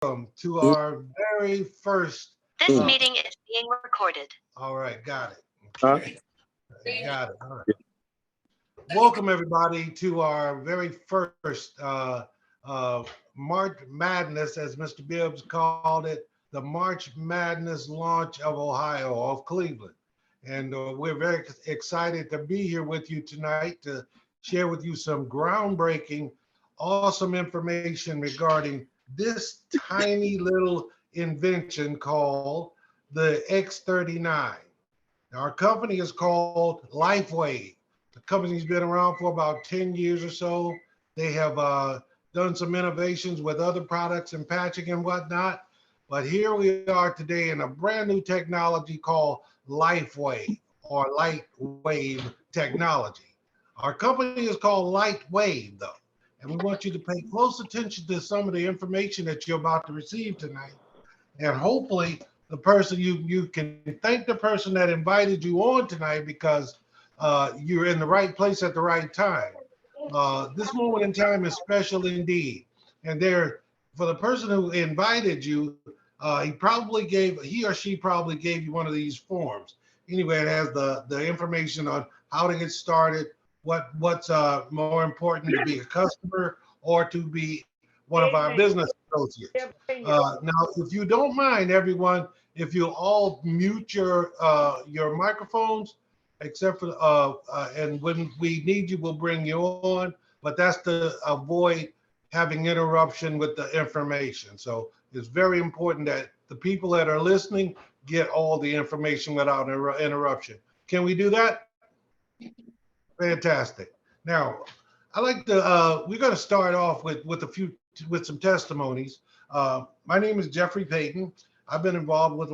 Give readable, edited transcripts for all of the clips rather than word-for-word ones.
welcome to our very first. This meeting is being recorded. All right, got it. Okay, got it. All right. Welcome everybody to our very first March Madness, as Mr. Bibbs called it, the March Madness launch of Ohio, of Cleveland. And we're very excited to be here with you tonight to share with you some groundbreaking, awesome information regarding this tiny little invention called the X39. Now, our company is called Lifewave. The company's been around for about 10 years or so. They have done some innovations with other products and patching and whatnot. But here we are today in a brand new technology called Lifewave or Lightwave technology. Our company is called Lightwave, though. And we want you to pay close attention to some of the information that you're about to receive tonight. And hopefully the person you can thank the person that invited you on tonight because you're in the right place at the right time. This moment in time is special indeed. And there, for the person who invited you, he or she probably gave you one of these forms. Anyway, it has the information on how to get started, what's more important to be a customer or to be one of our business associates. Now, if you don't mind, everyone, if you all mute your microphones, except for and when we need you, we'll bring you on. But that's to avoid having interruption with the information. So it's very important that the people that are listening get all the information without interruption. Can we do that? Fantastic. Now, I like to. We're going to start off with some testimonies. My name is Jeffrey Payton. I've been involved with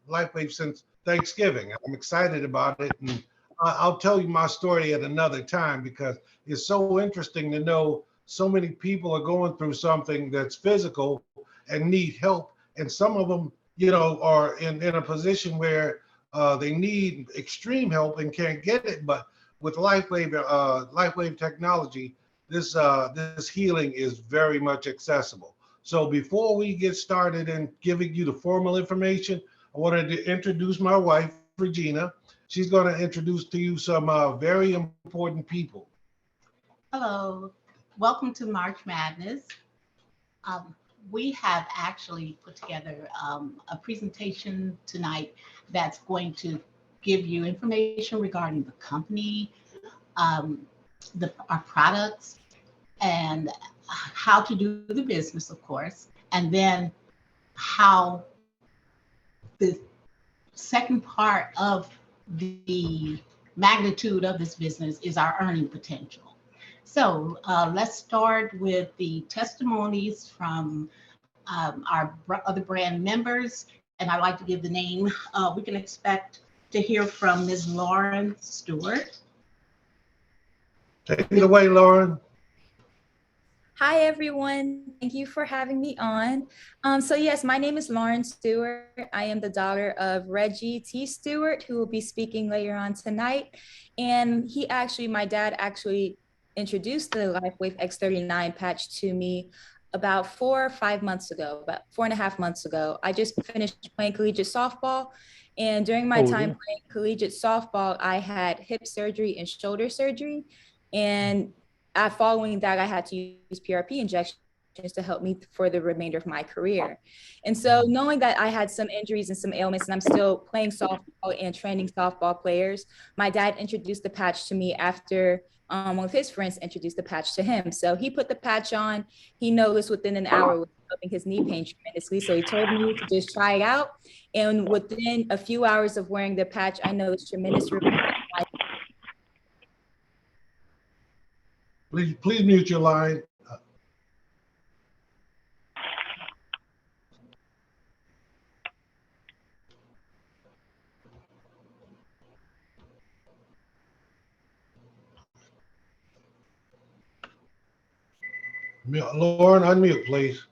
Lifewave since Thanksgiving. I'm excited about it, and I'll tell you my story at another time because it's so interesting to know so many people are going through something that's physical and need help, and some of them, are in a position where they need extreme help and can't get it. But with Lifewave technology, this healing is very much accessible. So before we get started in giving you the formal information, I wanted to introduce my wife, Regina. She's going to introduce to you some very important people. Hello, welcome to March Madness. We have actually put together a presentation tonight that's going to give you information regarding the company, our products, and how to do the business, of course, and then how the second part of the magnitude of this business is our earning potential. So let's start with the testimonies from our other brand members, and I'd like to give the name. We can expect to hear from Ms. Lauren Stewart. Take it away, Lauren. Hi, everyone. Thank you for having me on. So yes, my name is Lauren Stewart. I am the daughter of Reggie T. Stewart, who will be speaking later on tonight. And my dad actually introduced the Lifewave X39 patch to me about 4 or 5 months ago, about 4.5 months ago. I just finished playing collegiate softball. And during my time playing collegiate softball, I had hip surgery and shoulder surgery. And following that, I had to use PRP injections to help me for the remainder of my career. And so knowing that I had some injuries and some ailments, and I'm still playing softball and training softball players, my dad introduced the patch to me after one of his friends introduced the patch to him. So he put the patch on. He noticed within an hour it was helping his knee pain tremendously. So he told me to just try it out. And within a few hours of wearing the patch, I noticed tremendous relief. Please mute your line. Lauren, unmute, please.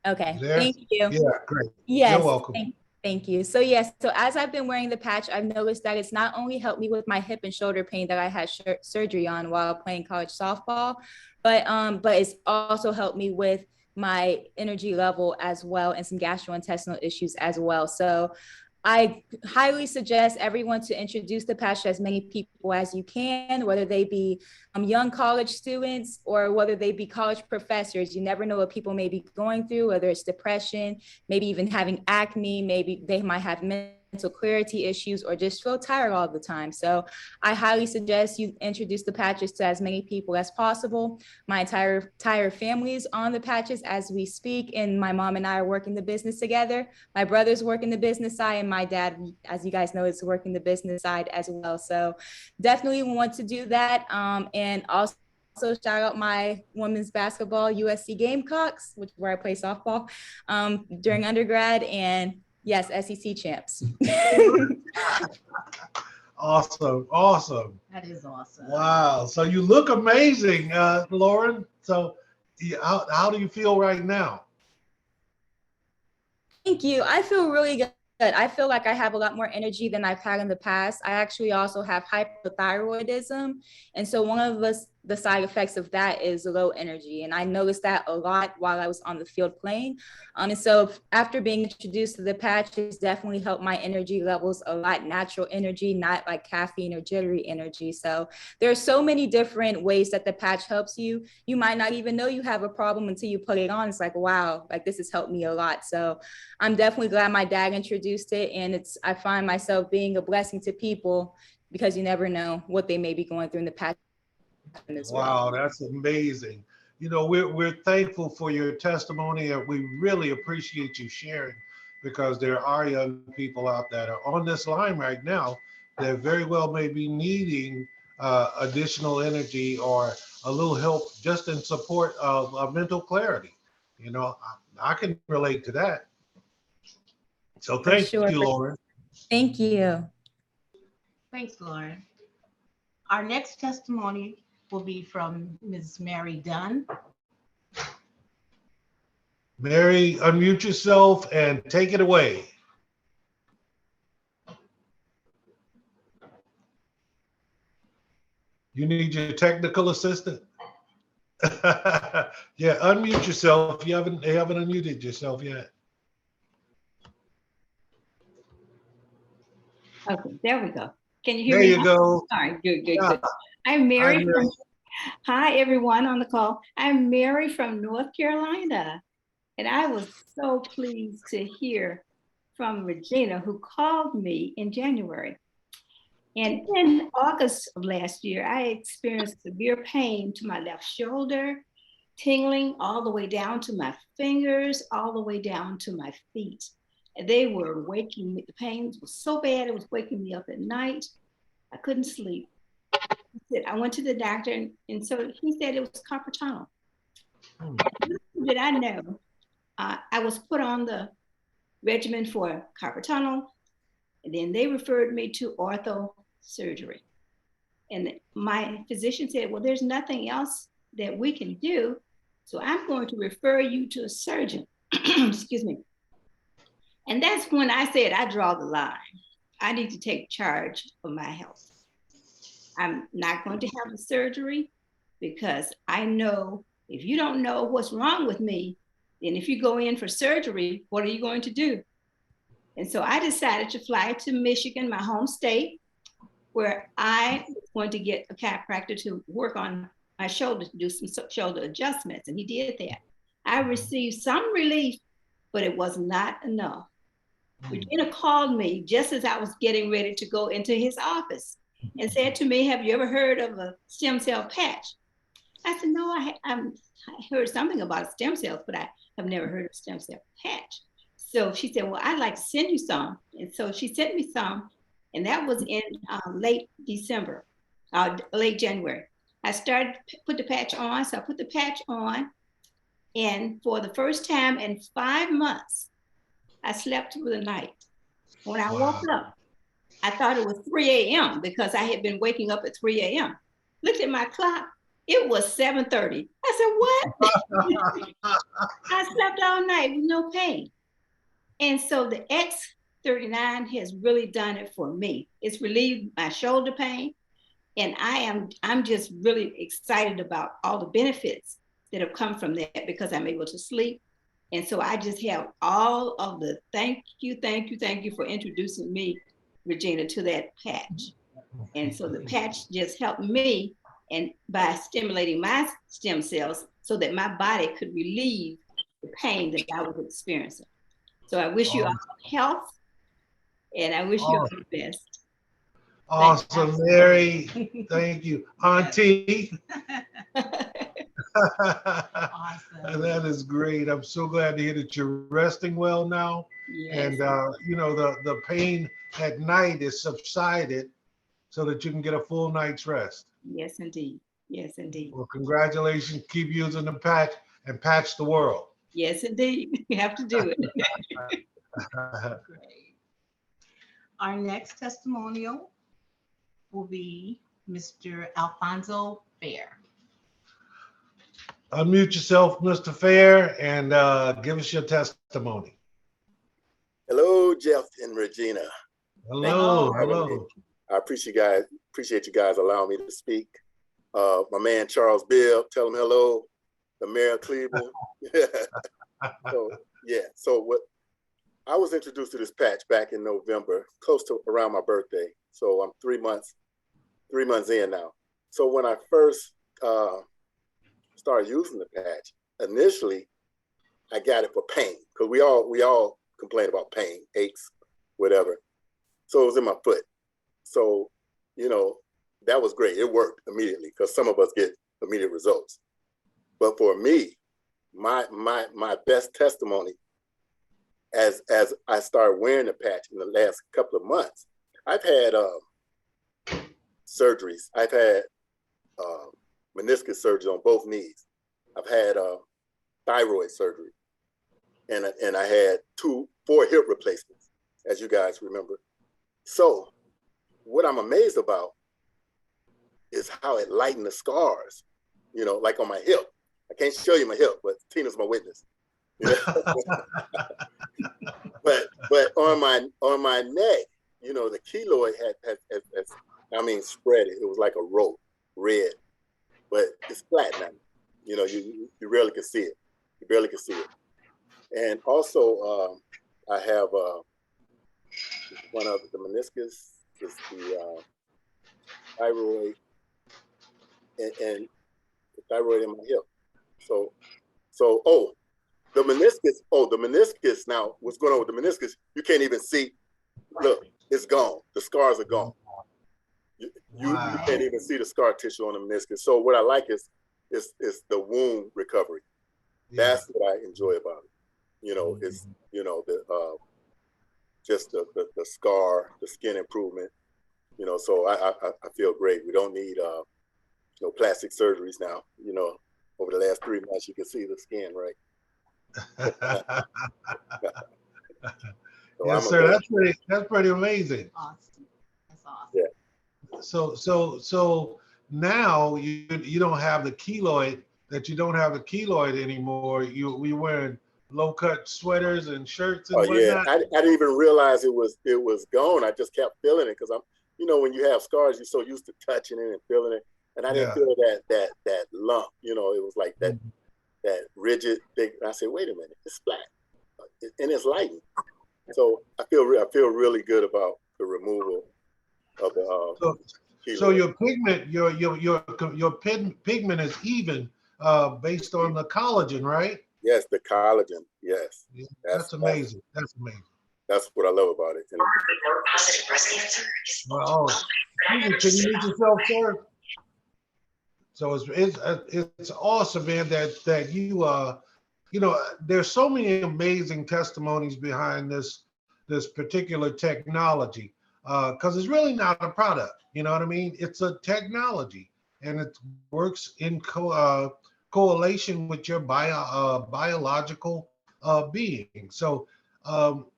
Okay, thank you. Yeah, great. Yes, you're welcome. Thank you. So yes, so as I've been wearing the patch, I've noticed that it's not only helped me with my hip and shoulder pain that I had surgery on while playing college softball, but it's also helped me with my energy level as well and some gastrointestinal issues as well. So I highly suggest everyone to introduce the patch to as many people as you can, whether they be young college students or whether they be college professors. You never know what people may be going through, whether it's depression, maybe even having acne, maybe they might have mental clarity issues or just feel tired all the time. So I highly suggest you introduce the patches to as many people as possible. My entire family is on the patches as we speak, and my mom and I are working the business together. My brother's working the business side, and my dad, as you guys know, is working the business side as well. So definitely want to do that. And also shout out my women's basketball USC Gamecocks, which is where I play softball during undergrad, and yes, SEC champs. Awesome, awesome. That is awesome. Wow. So you look amazing, Lauren. So how do you feel right now? Thank you. I feel really good. I feel like I have a lot more energy than I've had in the past. I actually also have hypothyroidism. And so one of the side effects of that is low energy. And I noticed that a lot while I was on the field playing. And so after being introduced to the patch, it's definitely helped my energy levels a lot, natural energy, not like caffeine or jittery energy. So there are so many different ways that the patch helps you. You might not even know you have a problem until you put it on. It's like, wow, like this has helped me a lot. So I'm definitely glad my dad introduced it. And I find myself being a blessing to people because you never know what they may be going through in the patch. Wow, that's amazing. You know, we're thankful for your testimony, and we really appreciate you sharing, because there are young people out that are on this line right now that very well may be needing additional energy or a little help just in support of mental clarity. You know, I can relate to that. So thank you, Lauren. Thank you. Thanks, Lauren. Our next testimony will be from Ms. Mary Dunn. Mary, unmute yourself and take it away. You need your technical assistant. Yeah, unmute yourself. You haven't unmuted yourself yet. Okay, there we go. Can you hear There me? you now? go. All right, good. I'm Hi, Mary. Mary. Hi, everyone on the call. I'm Mary from North Carolina, and I was so pleased to hear from Regina, who called me in January. And in August of last year, I experienced severe pain to my left shoulder, tingling all the way down to my fingers, all the way down to my feet. And they were waking me, the pain was so bad, it was waking me up at night. I couldn't sleep. I went to the doctor, and so he said it was carpal tunnel. Did I know? I was put on the regimen for carpal tunnel, and then they referred me to ortho surgery. And my physician said, well, there's nothing else that we can do, so I'm going to refer you to a surgeon. Excuse me. And that's when I said, I draw the line. I need to take charge of my health. I'm not going to have the surgery because I know if you don't know what's wrong with me, then if you go in for surgery, what are you going to do? And so I decided to fly to Michigan, my home state, where I was going to get a chiropractor to work on my shoulder, to do some shoulder adjustments. And he did that. I received some relief, but it was not enough. Regina called me just as I was getting ready to go into his office and said to me, have you ever heard of a stem cell patch? I said, no, I heard something about stem cells, but I have never heard of stem cell patch. So she said, well, I'd like to send you some. And so she sent me some, and that was in late December, late January. I started to put the patch on, so I put the patch on, and for the first time in 5 months, I slept through the night. When I woke up, I thought it was 3 a.m. because I had been waking up at 3 a.m. Looked at my clock, it was 7:30. I said, what? I slept all night with no pain. And so the X39 has really done it for me. It's relieved my shoulder pain. And I'm just really excited about all the benefits that have come from that because I'm able to sleep. And so I just have all of the thank you for introducing me, Regina, to that patch. And so the patch just helped me and by stimulating my stem cells so that my body could relieve the pain that I was experiencing. So I wish you all health and I wish you all the best. Awesome, Mary. Thank you. Auntie. Awesome. That is great. I'm so glad to hear that you're resting well now. Yes. And, the pain at night is subsided so that you can get a full night's rest. Yes, indeed. Yes, indeed. Well, congratulations. Keep using the patch and patch the world. Yes, indeed. You have to do it. Great. Our next testimonial will be Mr. Alfonso Fair. Unmute yourself, Mr. Fair, and give us your testimony. Hello, Jeff and Regina. Hello, Thank you for having hello. me. I appreciate you guys allowing me to speak. My man Charles Bibb, tell him hello. The mayor of Cleveland. So what I was introduced to this patch back in November, close to around my birthday. So I'm 3 months in now. So when I first started using the patch, initially I got it for pain because we all complain about pain, aches, whatever. So it was in my foot. So, that was great. It worked immediately because some of us get immediate results. But for me, my best testimony as I started wearing the patch in the last couple of months, I've had surgeries. I've had meniscus surgery on both knees. I've had thyroid surgery, and I had 4 hip replacements, as you guys remember. So what I'm amazed about is how it lightened the scars, like on my hip. I can't show you my hip, but Tina's my witness. But on my neck, the keloid had spread it. It was like a rope, red, but it's flat now. You rarely can see it. You barely can see it. And also, I have one of the meniscus is the thyroid and the thyroid in my hip. The meniscus now, what's going on with the meniscus, you can't even see. Look, it's gone. The scars are gone. You can't even see the scar tissue on the meniscus. So what I like is the wound recovery. Yeah. That's what I enjoy about it. It's just the scar, the skin improvement. So I feel great. We don't need plastic surgeries now. Over the last 3 months, you can see the skin, right? So Yes, sir. That's pretty amazing. Awesome. That's awesome. Yeah. So now you don't have the keloid. That you don't have the keloid anymore. We wearing low cut sweaters and shirts and whatnot. I didn't even realize it was gone. I just kept feeling it because I'm, when you have scars, you're so used to touching it and feeling it, and I didn't feel that lump. It was like that rigid thing. I said, wait a minute, it's flat and it's lightened. So I feel really good about the removal of the. So your pigment, your pigment is even based on the collagen, right? Yes, the collagen. Yes, Yeah, that's amazing. That's amazing. That's what I love about it. Well, can you mute yourself, sir? So it's awesome, man. That you there's so many amazing testimonies behind this particular technology because it's really not a product. You know what I mean? It's a technology, and it works in correlation with your biological being. So,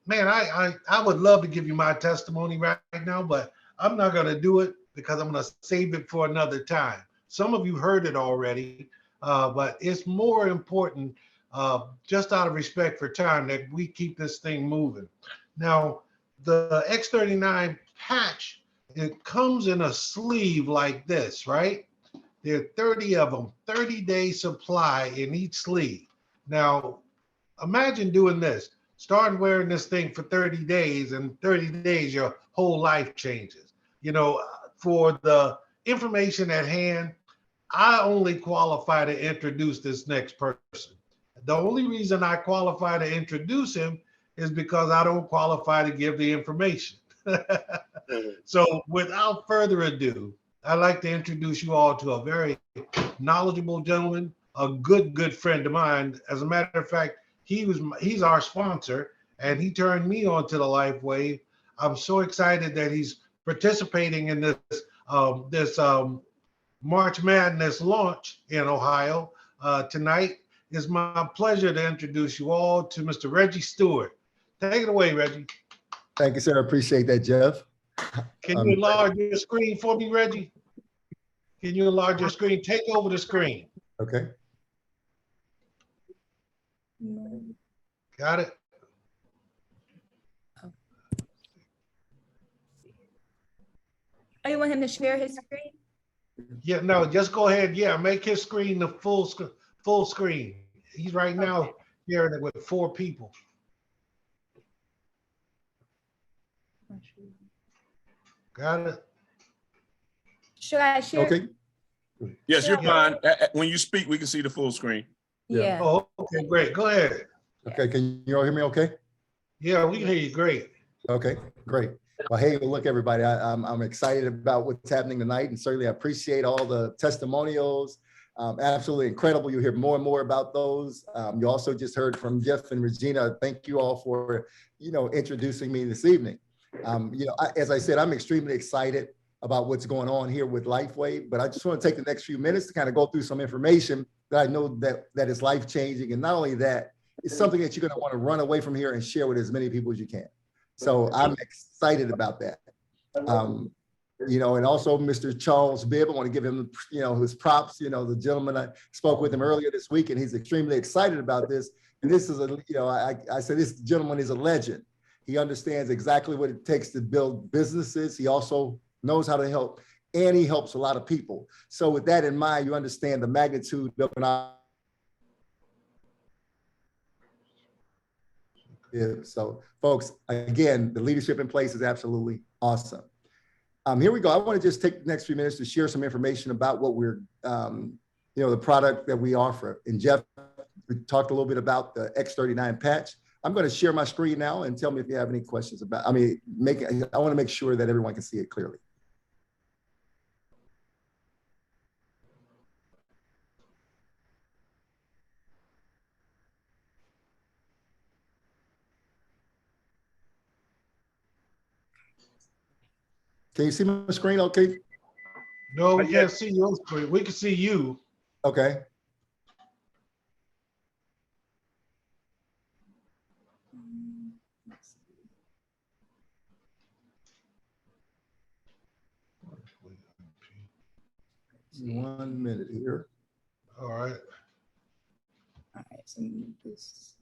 man, I would love to give you my testimony right now, but I'm not going to do it because I'm going to save it for another time. Some of you heard it already, but it's more important, just out of respect for time, that we keep this thing moving. Now, the X39 patch It comes in a sleeve like this, right? There are 30 of them, 30-day supply in each sleeve. Now, imagine doing this, start wearing this thing for 30 days, and 30 days, your whole life changes. You know, for the information at hand, I only qualify to introduce this next person. The only reason I qualify to introduce him is because I don't qualify to give the information. So without further ado, I'd like to introduce you all to a very knowledgeable gentleman, a good friend of mine. As a matter of fact, he's our sponsor, and he turned me on to the Lifewave. I'm so excited that he's participating in this March Madness launch in Ohio tonight. It's my pleasure to introduce you all to Mr. Reggie Stewart. Take it away, Reggie. Thank you, sir. I appreciate that, Jeff. Can you enlarge your screen for me, Reggie? Can you enlarge your screen? Take over the screen. Okay. Got it? Oh, you want him to share his screen? Yeah, no, just go ahead. Yeah, make his screen the full screen. He's right now sharing it with 4 people. Got it? Should I share? Okay. Yes, you're Yeah. fine. When you speak, we can see the full screen. Yeah. Oh, okay, great. Go ahead. Okay. Can you all hear me okay? Yeah, we can hear you great. Okay, great. Well, hey, look, everybody, I'm excited about what's happening tonight, and certainly I appreciate all the testimonials. Absolutely incredible. You hear more and more about those. You also just heard from Jeff and Regina. Thank you all for, introducing me this evening. As I said, I'm extremely excited about what's going on here with Lifewave, but I just want to take the next few minutes to kind of go through some information that I know that is life-changing. And not only that, it's something that you're going to want to run away from here and share with as many people as you can. So I'm excited about that. And also Mr. Charles Bibb, I want to give him, his props. The gentleman, I spoke with him earlier this week, and he's extremely excited about this. And this is I said, this gentleman is a legend. He understands exactly what it takes to build businesses. He also knows how to help, and he helps a lot of people. So with that in mind, you understand the magnitude of So folks, again, the leadership in place is absolutely awesome. Here we go. I want to just take the next few minutes to share some information about what we're, the product that we offer. And Jeff, we talked a little bit about the X39 patch. I'm going to share my screen now and tell me if you have any questions about, I want to make sure that everyone can see it clearly. Can you see my screen okay? No, we can't see your screen. We can see you. Okay. One minute here. All right. All right, so move this.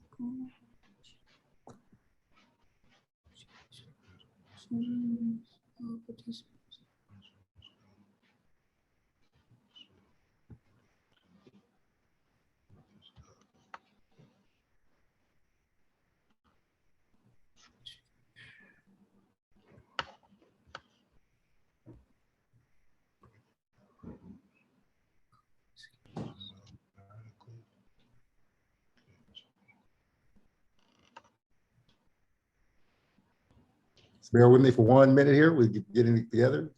Just bear with me for 1 minute here. We're getting it together.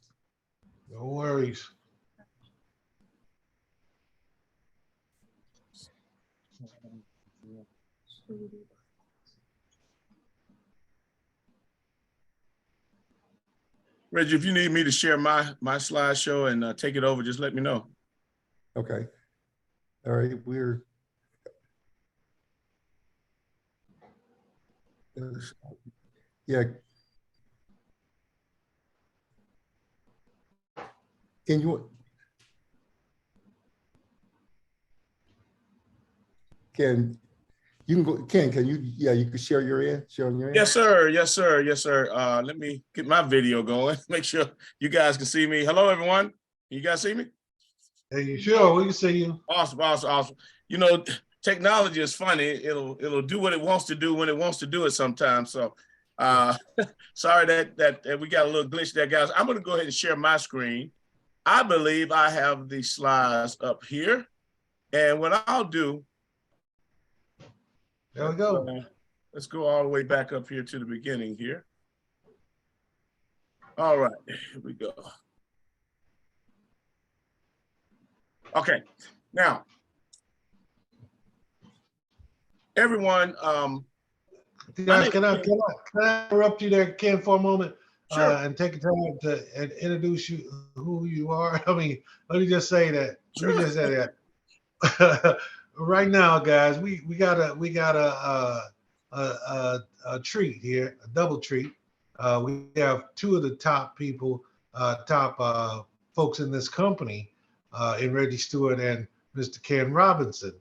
No worries. Reggie, if you need me to share my slideshow and take it over, just let me know. Okay. All right. Yeah. Can you, You can go, Ken, can you, yeah, you can share your end, share on your end? Yes, sir. Yes, sir. Yes, sir. Let me get my video going. Make sure you guys can see me. Hello, everyone. You guys see me? Hey, you sure? We can see you. Awesome, awesome, awesome. You know, technology is funny. It'll do what it wants to do when it wants to do it sometimes. So sorry that we got a little glitch there, guys. I'm gonna go ahead and share my screen. I believe I have the slides up here. And what I'll do, There we go. let's go all the way back up here to the beginning here. All right, here we go. Okay, now, everyone, Guys, can I interrupt you there, Ken, for a moment? Sure. And take a time to introduce you, who you are. I mean, let me just say that. Sure. Let me just say that. Right now, guys, we got a treat here, a double treat. We have two of the top people, top folks in this company, in Reggie Stewart and Mr. Ken Robinson.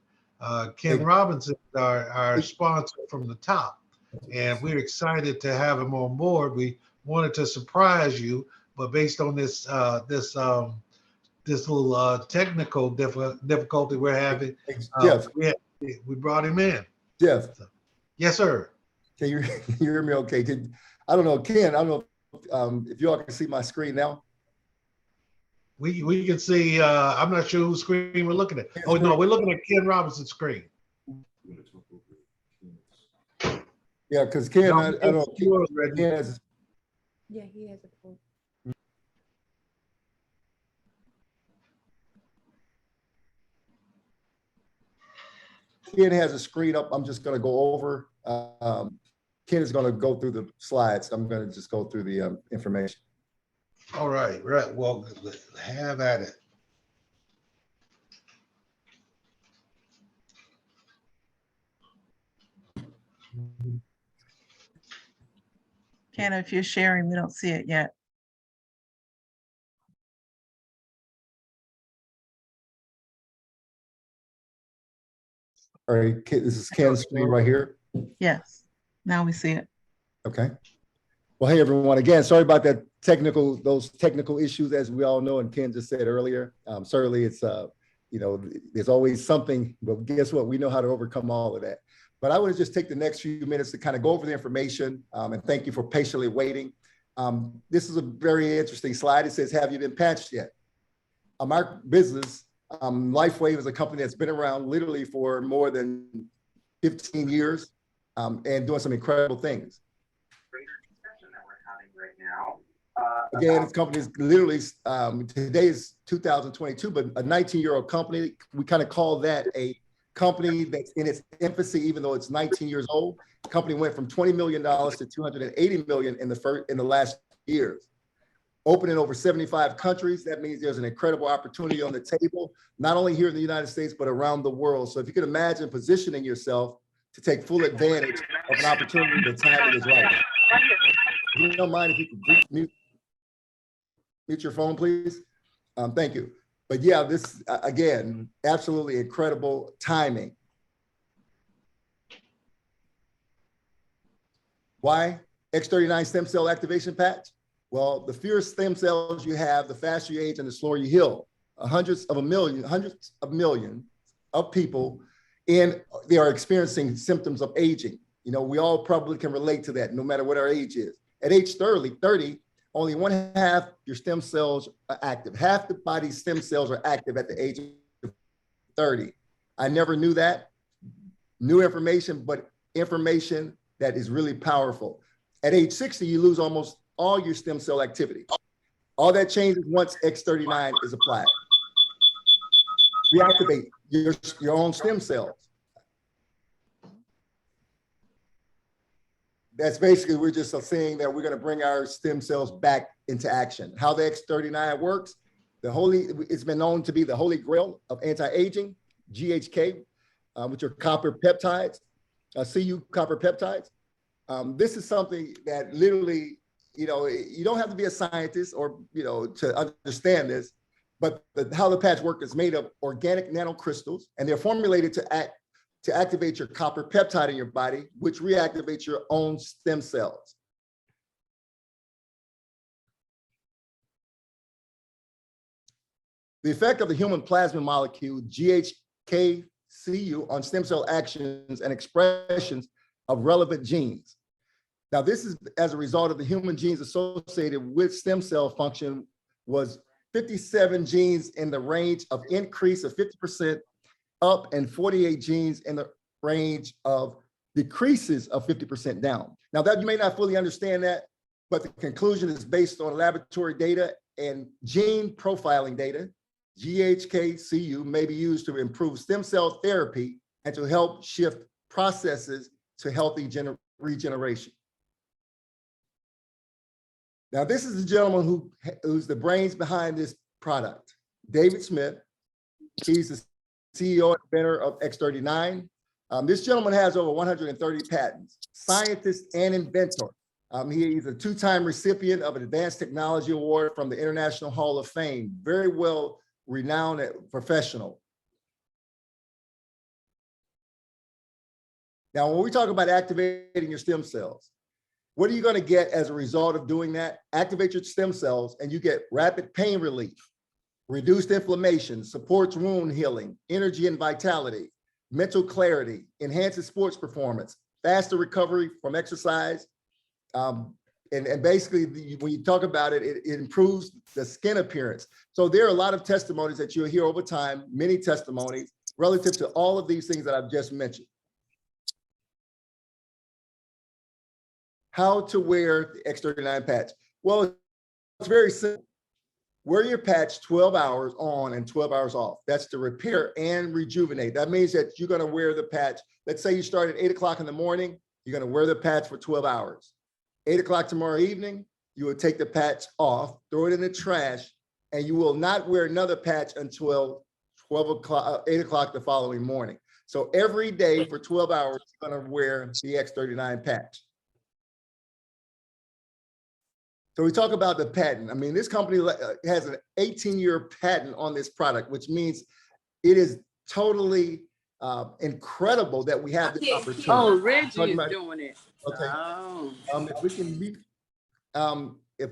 Ken Robinson is our sponsor from the top, and we're excited to have him on board. We wanted to surprise you, but based on this little technical difficulty we're having, Jeff, we brought him in. Jeff, Yes, sir. can you hear me okay? I don't know, Ken, I don't know if you all can see my screen now. We can see, I'm not sure whose screen we're looking at. Oh, no, we're looking at Ken Robinson's screen. Yeah, because Ken, I don't know, Ken has, Yeah, he has a full. Ken has a screen up. I'm just going to go over. Ken is going to go through the slides. I'm going to just go through the information. All right, right. Well, have at it. Ken, if you're sharing, we don't see it yet. All right, this is Ken's screen right here. Yes, now we see it. Okay. Well, hey, everyone. Again, sorry about those technical issues, as we all know, and Ken just said earlier. Certainly it's, there's always something, but guess what? We know how to overcome all of that. But I want to just take the next few minutes to kind of go over the information, and thank you for patiently waiting. This is a very interesting slide. It says, have you been patched yet? Our business, Lifewave, is a company that's been around literally for more than 15 years and doing some incredible things. Again, this company is literally, today is 2022, but a 19-year-old company. We kind of call that a company that's in its infancy, even though it's 19 years old. The company went from $20 million to $280 million in the last years. Open in over 75 countries. That means there's an incredible opportunity on the table, not only here in the United States, but around the world. So if you could imagine positioning yourself to take full advantage of an opportunity, the timing is right. If you don't mind, if you could mute your phone, please. Thank you. But yeah, this, again, absolutely incredible timing. Why X39 stem cell activation patch? Well, the fewer stem cells you have, the faster you age and the slower you heal. Hundreds of millions of people, and they are experiencing symptoms of aging. You know, we all probably can relate to that, no matter what our age is. At age 30, only 1/2 your stem cells are active. Half the body's stem cells are active at the age of 30. I never knew that. New information, but information that is really powerful. At age 60, you lose almost all your stem cell activity. All that changes once X39 is applied. Reactivate your own stem cells. That's basically, we're just saying that we're going to bring our stem cells back into action. How the X39 works, it's been known to be the holy grail of anti-aging, GHK, which are copper peptides, CU copper peptides. This is something that literally, you don't have to be a scientist or, to understand this, but how the patch works is made of organic nanocrystals, and they're formulated to activate your copper peptide in your body, which reactivates your own stem cells. The effect of the human plasma molecule, GHKCU, on stem cell actions and expressions of relevant genes. Now, this is as a result of the human genes associated with stem cell function was 57 genes in the range of increase of 50% up and 48 genes in the range of decreases of 50% down. Now that you may not fully understand that, but the conclusion is based on laboratory data and gene profiling data. GHKCU may be used to improve stem cell therapy and to help shift processes to healthy regeneration. Now, this is the gentleman who's the brains behind this product, David Smith. He's the CEO and inventor of X39. This gentleman has over 130 patents, scientist and inventor. He's a two-time recipient of an Advanced Technology Award from the International Hall of Fame, very well renowned professional. Now, when we talk about activating your stem cells, what are you going to get as a result of doing that? Activate your stem cells and you get rapid pain relief, reduced inflammation, supports wound healing, energy and vitality, mental clarity, enhances sports performance, faster recovery from exercise. And basically, when you talk about it, it improves the skin appearance. So there are a lot of testimonies that you'll hear over time, many testimonies relative to all of these things that I've just mentioned. How to wear the X39 patch? Well, it's very simple. Wear your patch 12 hours on and 12 hours off. That's to repair and rejuvenate. That means that you're going to wear the patch. Let's say you start at 8 o'clock in the morning, you're going to wear the patch for 12 hours. 8 o'clock tomorrow evening, you will take the patch off, throw it in the trash, and you will not wear another patch until 8 o'clock the following morning. So every day for 12 hours, you're going to wear the X39 patch. So we talk about the patent. I mean, this company has an 18-year patent on this product, which means it is totally incredible that we have this opportunity. Oh, Reggie is doing it. Okay. Oh. If we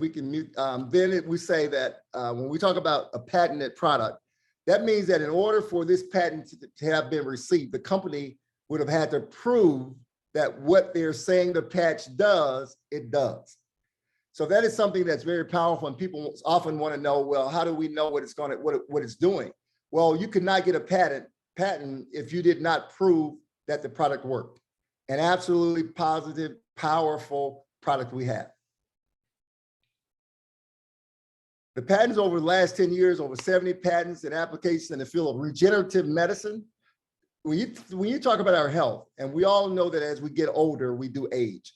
can mute, then we say that when we talk about a patented product, that means that in order for this patent to have been received, the company would have had to prove that what they're saying the patch does, it does. So that is something that's very powerful, and people often want to know, well, how do we know what it's doing? Well, you could not get a patent if you did not prove that the product worked. An absolutely positive, powerful product we have. The patents over the last 10 years, over 70 patents and applications in the field of regenerative medicine. When you talk about our health, and we all know that as we get older, we do age.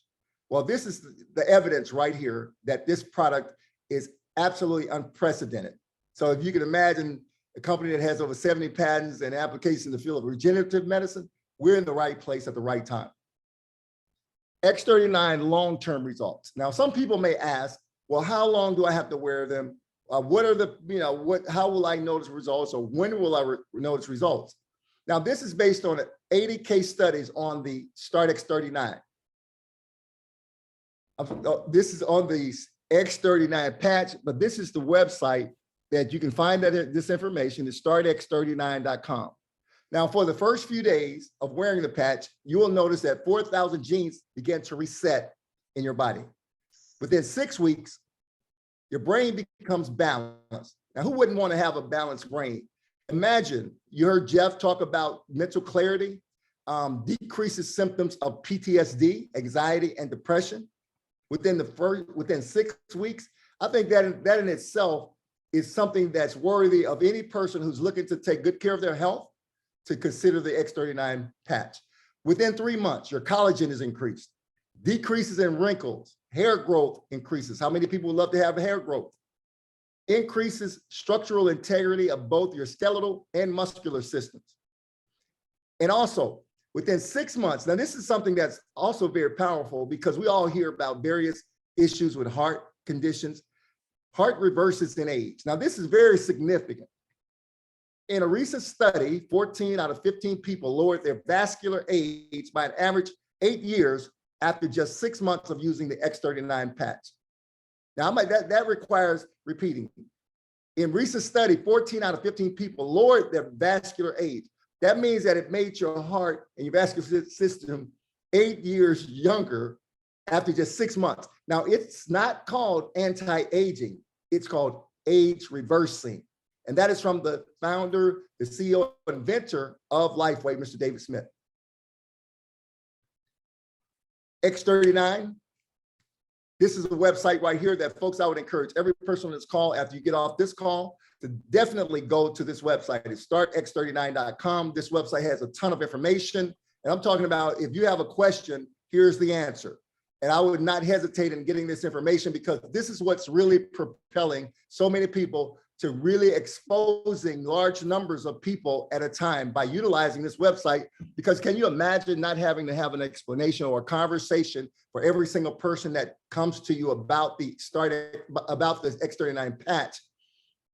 Well, this is the evidence right here that this product is absolutely unprecedented. So if you can imagine a company that has over 70 patents and applications in the field of regenerative medicine, we're in the right place at the right time. X39 long-term results. Now, some people may ask, well, how long do I have to wear them? What are the, how will I notice results, or when will I notice results? Now, this is based on 80 case studies on the Start X39. This is on the X39 patch, but this is the website that you can find this information is startx39.com. Now, for the first few days of wearing the patch, you will notice that 4,000 genes begin to reset in your body. Within 6 weeks, your brain becomes balanced. Now, who wouldn't want to have a balanced brain? Imagine, you heard Jeff talk about mental clarity, decreases symptoms of PTSD, anxiety, and depression. Within 6 weeks, I think that in itself is something that's worthy of any person who's looking to take good care of their health to consider the X39 patch. Within 3 months, your collagen is increased, decreases in wrinkles, hair growth increases. How many people would love to have hair growth? Increases structural integrity of both your skeletal and muscular systems. And also, within 6 months, now this is something that's also very powerful because we all hear about various issues with heart conditions. Heart reverses in age. Now this is very significant. In a recent study, 14 out of 15 people lowered their vascular age by an average 8 years after just 6 months of using the X39 patch. Now, that requires repeating. In recent study, 14 out of 15 people lowered their vascular age. That means that it made your heart and your vascular system 8 years younger after just 6 months. Now, it's not called anti-aging. It's called age reversing. And that is from the founder, the CEO, inventor of Lifewave, Mr. David Smith. X39. This is a website right here that folks, I would encourage every person on this call, after you get off this call, to definitely go to this website. It's startx39.com. This website has a ton of information. And I'm talking about, if you have a question, here's the answer. And I would not hesitate in getting this information, because this is what's really propelling so many people to really exposing large numbers of people at a time by utilizing this website. Because can you imagine not having to have an explanation or a conversation for every single person that comes to you about the X39 patch?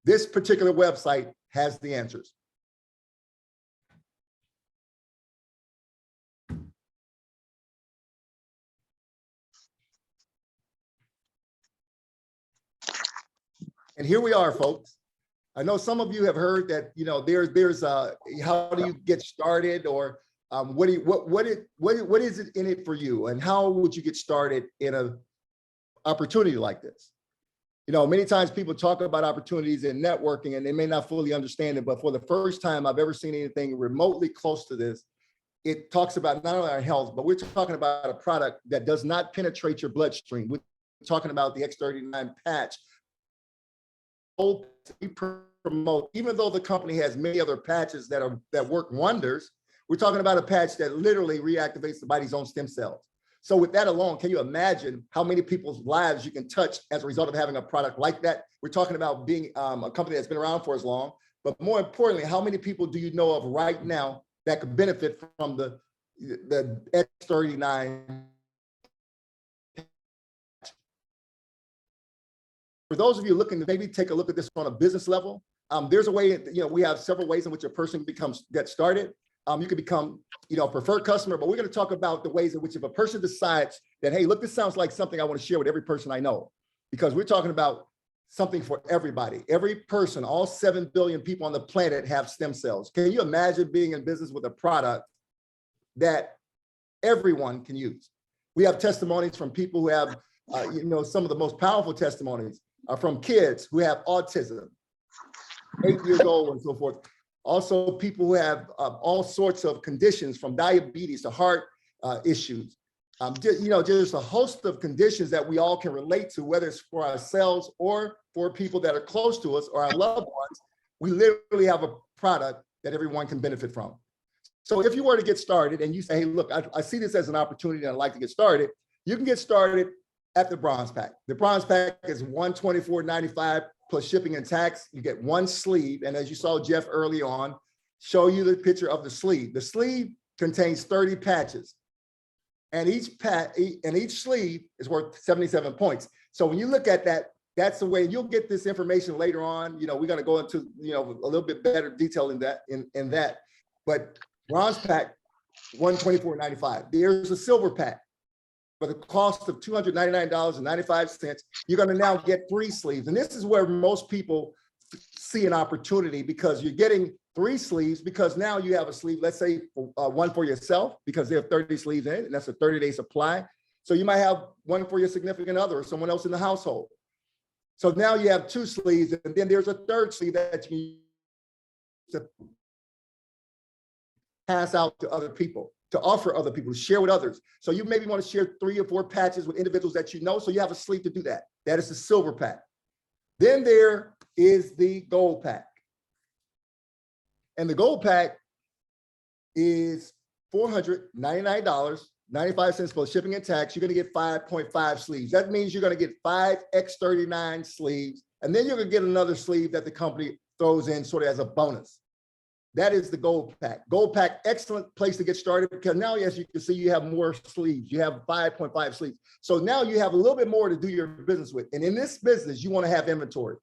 This particular website has the answers. And here we are, folks. I know some of you have heard that, you know, there's how do you get started, or what is it in it for you, and how would you get started in an opportunity like this? You know, many times people talk about opportunities in networking and they may not fully understand it, but for the first time I've ever seen anything remotely close to this. It talks about not only our health, but we're talking about a product that does not penetrate your bloodstream. We're talking about the X39 patch. We promote, even though the company has many other patches that work wonders, we're talking about a patch that literally reactivates the body's own stem cells. So with that alone, can you imagine how many people's lives you can touch as a result of having a product like that? We're talking about being a company that's been around for as long, but more importantly, how many people do you know of right now that could benefit from the X39? For those of you looking to maybe take a look at this on a business level, there's a way, you know, we have several ways in which a person gets started. You can become, you know, a preferred customer, but we're going to talk about the ways in which if a person decides that, hey, look, this sounds like something I want to share with every person I know, because we're talking about something for everybody. Every person, all 7 billion people on the planet have stem cells. Can you imagine being in business with a product that everyone can use? We have testimonies from people who have, you know, some of the most powerful testimonies are from kids who have autism, 8 years old and so forth. Also, people who have all sorts of conditions, from diabetes to heart issues. You know, there's a host of conditions that we all can relate to, whether it's for ourselves or for people that are close to us or our loved ones. We literally have a product that everyone can benefit from. So if you were to get started and you say, hey, look, I see this as an opportunity and I'd like to get started, you can get started at the Bronze Pack. The Bronze Pack is $124.95 plus shipping and tax. You get one sleeve. And as you saw Jeff early on, show you the picture of the sleeve. The sleeve contains 30 patches. And each sleeve is worth 77 points. So when you look at that, that's the way you'll get this information later on. You know, we're going to go into, you know, a little bit better detail in that. But Bronze Pack, $124.95. There's a Silver Pack. For the cost of $299.95, you're going to now get 3 sleeves. And this is where most people see an opportunity, because you're getting 3 sleeves, because now you have a sleeve, let's say one for yourself, because there are 30 sleeves in it, and that's a 30-day supply. So you might have one for your significant other or someone else in the household. So now you have 2 sleeves, and then there's a 3rd sleeve that you can pass out to other people, to offer other people, to share with others. So you maybe want to share 3 or 4 patches with individuals that you know, so you have a sleeve to do that. That is the Silver Pack. Then there is the Gold Pack. And the Gold Pack is $499.95 plus shipping and tax. You're going to get 5.5 sleeves. That means you're going to get 5 X39 sleeves, and then you're going to get another sleeve that the company throws in sort of as a bonus. That is the Gold Pack. Gold Pack, excellent place to get started, because now, as you can see, you have more sleeves. You have 5.5 sleeves. So now you have a little bit more to do your business with. And in this business, you want to have inventory.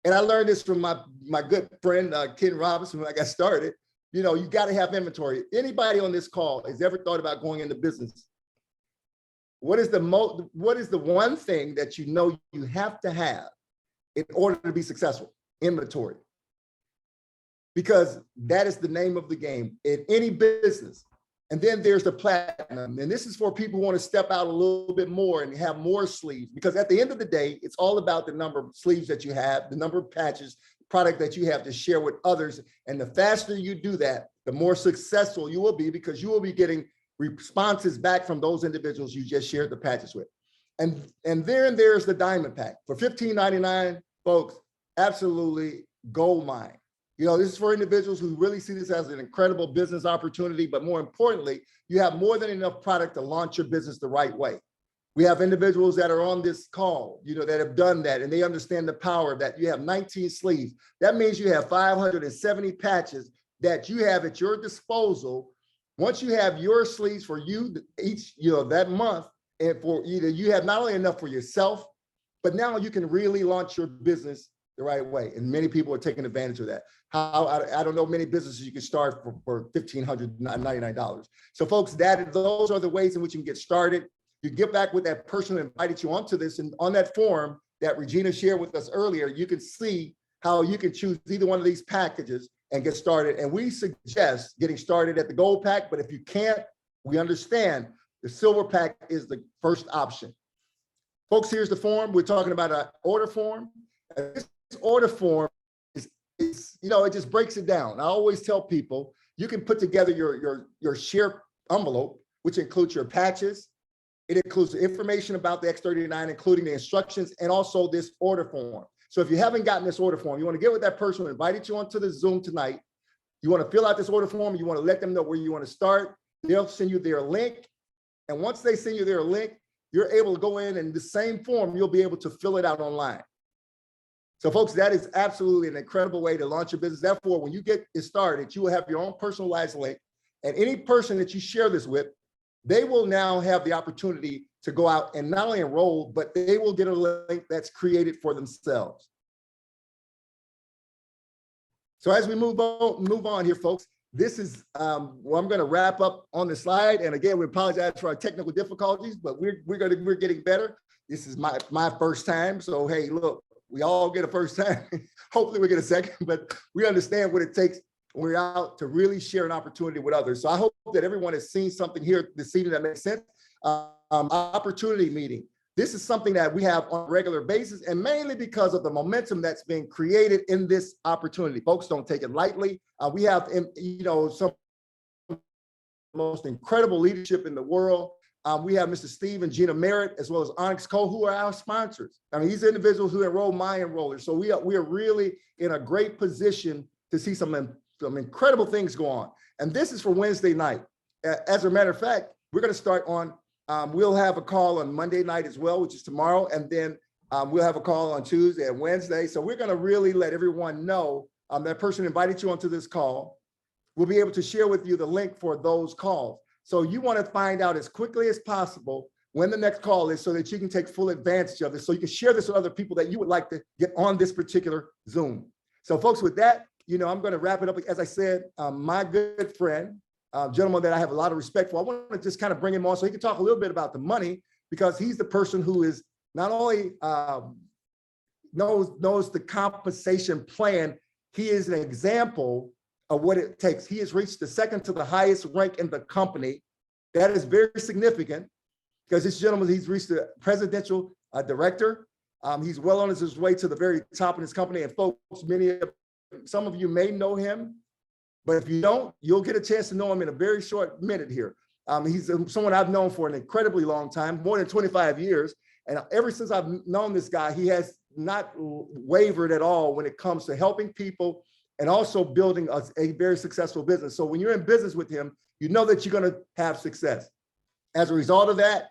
And I learned this from my good friend, Ken Robinson, when I got started. You know, you got to have inventory. Anybody on this call has ever thought about going into business? What is the one thing that you know you have to have in order to be successful? Inventory. Because that is the name of the game in any business. And then there's the platinum. And this is for people who want to step out a little bit more and have more sleeves. Because at the end of the day, it's all about the number of sleeves that you have, the number of patches, product that you have to share with others. And the faster you do that, the more successful you will be, because you will be getting responses back from those individuals you just shared the patches with. And then there's the diamond pack for $15.99, folks. Absolutely gold mine. You know, this is for individuals who really see this as an incredible business opportunity, but more importantly, you have more than enough product to launch your business the right way. We have individuals that are on this call, you know, that have done that, and they understand the power of that. You have 19 sleeves. That means you have 570 patches that you have at your disposal. Once you have your sleeves for you each, you know, that month, and for either you have not only enough for yourself, but now you can really launch your business the right way. And many people are taking advantage of that. I don't know many businesses you can start for $1,599. So folks, those are the ways in which you can get started. You get back with that person who invited you onto this, and on that form that Regina shared with us earlier, you can see how you can choose either one of these packages and get started. And we suggest getting started at the gold pack, but if you can't, we understand the silver pack is the first option. Folks, here's the form. We're talking about an order form. This order form is, you know, it just breaks it down. I always tell people you can put together your share envelope, which includes your patches. It includes the information about the X39, including the instructions and also this order form. So if you haven't gotten this order form, you want to get with that person who invited you onto the Zoom tonight. You want to fill out this order form. You want to let them know where you want to start. They'll send you their link. And once they send you their link, you're able to go in and the same form, you'll be able to fill it out online. So folks, that is absolutely an incredible way to launch your business. Therefore, when you get it started, you will have your own personalized link, and any person that you share this with, they will now have the opportunity to go out and not only enroll, but they will get a link that's created for themselves. So as we move on here, folks, this is, well, I'm going to wrap up on the slide. And again, we apologize for our technical difficulties, but we're getting better. This is my first time. So, hey, look, we all get a first time. Hopefully we get a second, but we understand what it takes when we're out to really share an opportunity with others. So I hope that everyone has seen something here this evening that makes sense. Opportunity meeting. This is something that we have on a regular basis, and mainly because of the momentum that's being created in this opportunity. Folks, don't take it lightly. We have, you know, some of the most incredible leadership in the world. We have Mr. Steve and Gina Merritt, as well as Onyx Cole, who are our sponsors. I mean, these individuals who enroll my enrollers. So we are really in a great position to see some incredible things go on. And this is for Wednesday night. As a matter of fact, we're going to start on, we'll have a call on Monday night as well, which is tomorrow. And then we'll have a call on Tuesday and Wednesday. So we're going to really let everyone know that person invited you onto this call. We'll be able to share with you the link for those calls. So you want to find out as quickly as possible when the next call is so that you can take full advantage of this. So you can share this with other people that you would like to get on this particular Zoom. So folks, with that, you know, I'm going to wrap it up. As I said, my good friend, gentleman that I have a lot of respect for, I want to just kind of bring him on so he can talk a little bit about the money, because he's the person who is not only knows the compensation plan, he is an example of what it takes. He has reached the second to the highest rank in the company. That is very significant, because this gentleman, he's reached the presidential director. He's well on his way to the very top in his company. And folks, some of you may know him, but if you don't, you'll get a chance to know him in a very short minute here. He's someone I've known for an incredibly long time, more than 25 years. And ever since I've known this guy, he has not wavered at all when it comes to helping people and also building a very successful business. So when you're in business with him, you know that you're going to have success. As a result of that,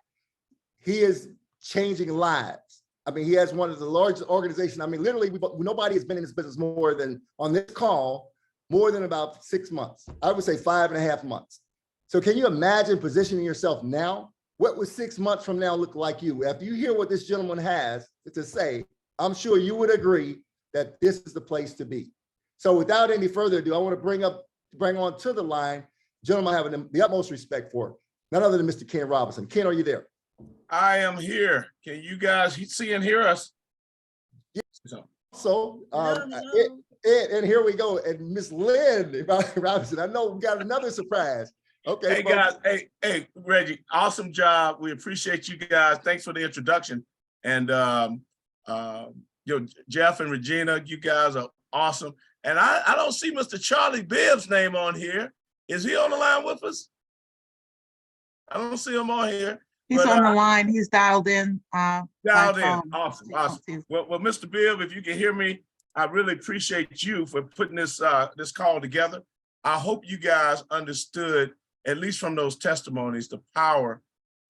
he is changing lives. I mean, he has one of the largest organizations. I mean, literally, nobody has been in this business more than, on this call, more than about 6 months. I would say 5.5 months. So can you imagine positioning yourself now? What would 6 months from now look like you? After you hear what this gentleman has to say, I'm sure you would agree that this is the place to be. So without any further ado, I want to bring on to the line, gentlemen I have the utmost respect for, none other than Mr. Ken Robinson. Ken, are you there? I am here. Can you guys see and hear us? Yes. So, and here we go. And Miss Lynn Robinson, I know we got another surprise. Okay. Hey guys, hey Reggie, awesome job. We appreciate you guys. Thanks for the introduction. And Jeff and Regina, you guys are awesome. And I don't see Mr. Charlie Bibbs' name on here. Is he on the line with us? I don't see him on here. He's on the line. He's dialed in. Dialed in. Awesome. Well, Mr. Bibb, if you can hear me, I really appreciate you for putting this this call together. I hope you guys understood, at least from those testimonies, the power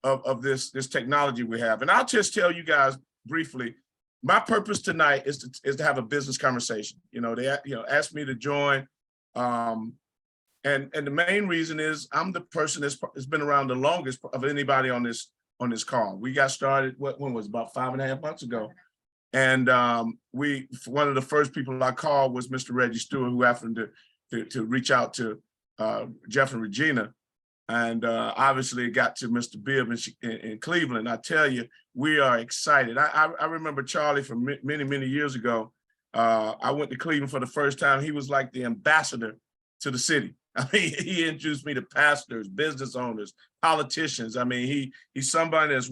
of this technology we have. And I'll just tell you guys briefly, my purpose tonight is to have a business conversation. They asked me to join. And the main reason is I'm the person that's been around the longest of anybody on this call. We got started, when was it, about 5.5 months ago. And one of the first people I called was Mr. Reggie Stewart, who happened to reach out to Jeff and Regina. And obviously it got to Mr. Bibb in Cleveland. I tell you, we are excited. I remember Charlie from many, many years ago. I went to Cleveland for the first time. He was like the ambassador to the city. I mean, he introduced me to pastors, business owners, politicians. I mean, he's somebody that's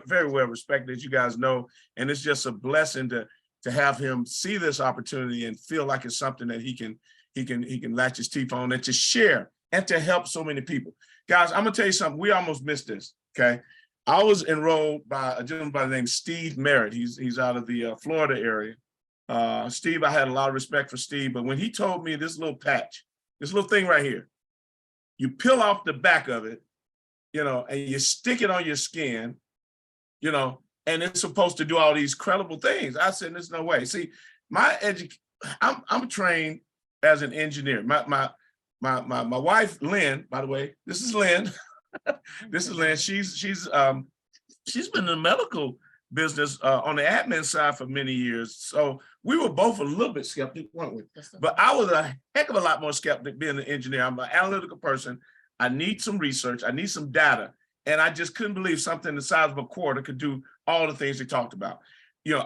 very well respected, as you guys know, and it's just a blessing to have him see this opportunity and feel like it's something that he can latch his teeth on and to share and to help so many people. Guys, I'm gonna tell you something. We almost missed this. Okay, I was enrolled by a gentleman by the name Steve Merritt. He's out of the Florida area. Steve, I had a lot of respect for Steve, but when he told me this little patch, this little thing right here, you peel off the back of it, and you stick it on your skin, and it's supposed to do all these credible things. I said, there's no way. See, I'm trained as an engineer. My wife, Lynn, by the way, this is Lynn. This is Lynn. She's been in the medical business on the admin side for many years. So we were both a little bit skeptic, weren't we? But I was a heck of a lot more skeptic being an engineer. I'm an analytical person. I need some research. I need some data. And I just couldn't believe something the size of a quarter could do all the things they talked about.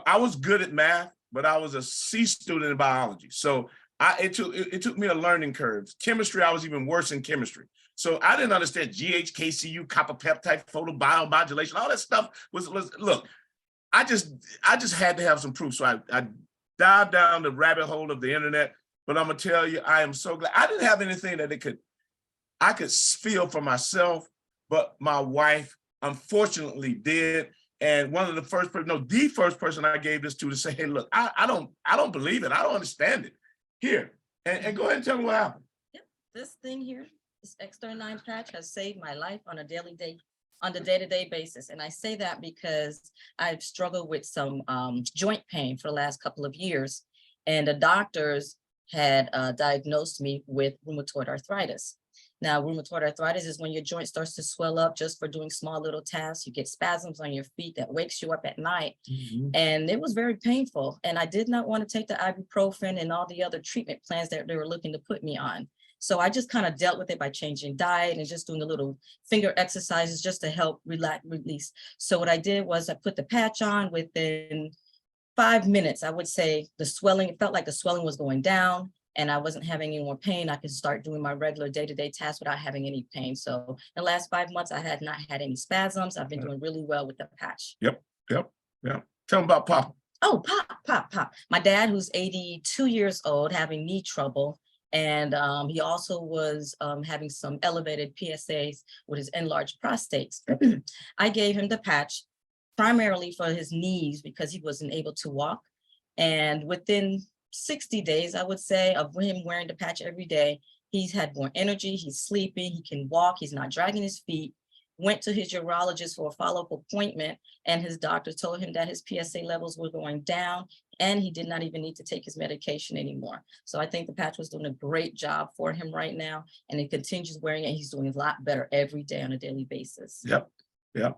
I was good at math, but I was a C student in biology. So it took me a learning curve. Chemistry, I was even worse in chemistry. So I didn't understand GHKCU, copper peptide, photobiomodulation, all that stuff was look, I just had to have some proof. So I dived down the rabbit hole of the internet, but I'm gonna tell you, I am so glad. I didn't have anything that I could feel for myself, but my wife unfortunately did. And one of the first person I gave this to say, hey, look, I don't believe it. I don't understand it. Here, and go ahead and tell me what happened. Yep. This thing here, this X39 patch has saved my life on a day-to-day basis. And I say that because I've struggled with some joint pain for the last couple of years. And the doctors had diagnosed me with rheumatoid arthritis. Now, rheumatoid arthritis is when your joint starts to swell up just for doing small little tasks. You get spasms on your feet that wakes you up at night. Mm-hmm. And it was very painful. And I did not want to take the ibuprofen and all the other treatment plans that they were looking to put me on. So I just kind of dealt with it by changing diet and just doing the little finger exercises just to help release. So what I did was I put the patch on. Within 5 minutes, I would say it felt like the swelling was going down and I wasn't having any more pain. I could start doing my regular day-to-day tasks without having any pain. So in the last 5 months, I had not had any spasms. I've been doing really well with the patch. Yep. Tell them about Papa. Oh, Pop. My dad, who's 82 years old, having knee trouble. And he also was having some elevated PSAs with his enlarged prostates. I gave him the patch primarily for his knees because he wasn't able to walk. And within 60 days, I would say, of him wearing the patch every day, he's had more energy, he's sleeping, he can walk, he's not dragging his feet. Went to his urologist for a follow-up appointment, and his doctor told him that his PSA levels were going down and he did not even need to take his medication anymore. So I think the patch was doing a great job for him right now, and he continues wearing it. He's doing a lot better every day on a daily basis. Yep.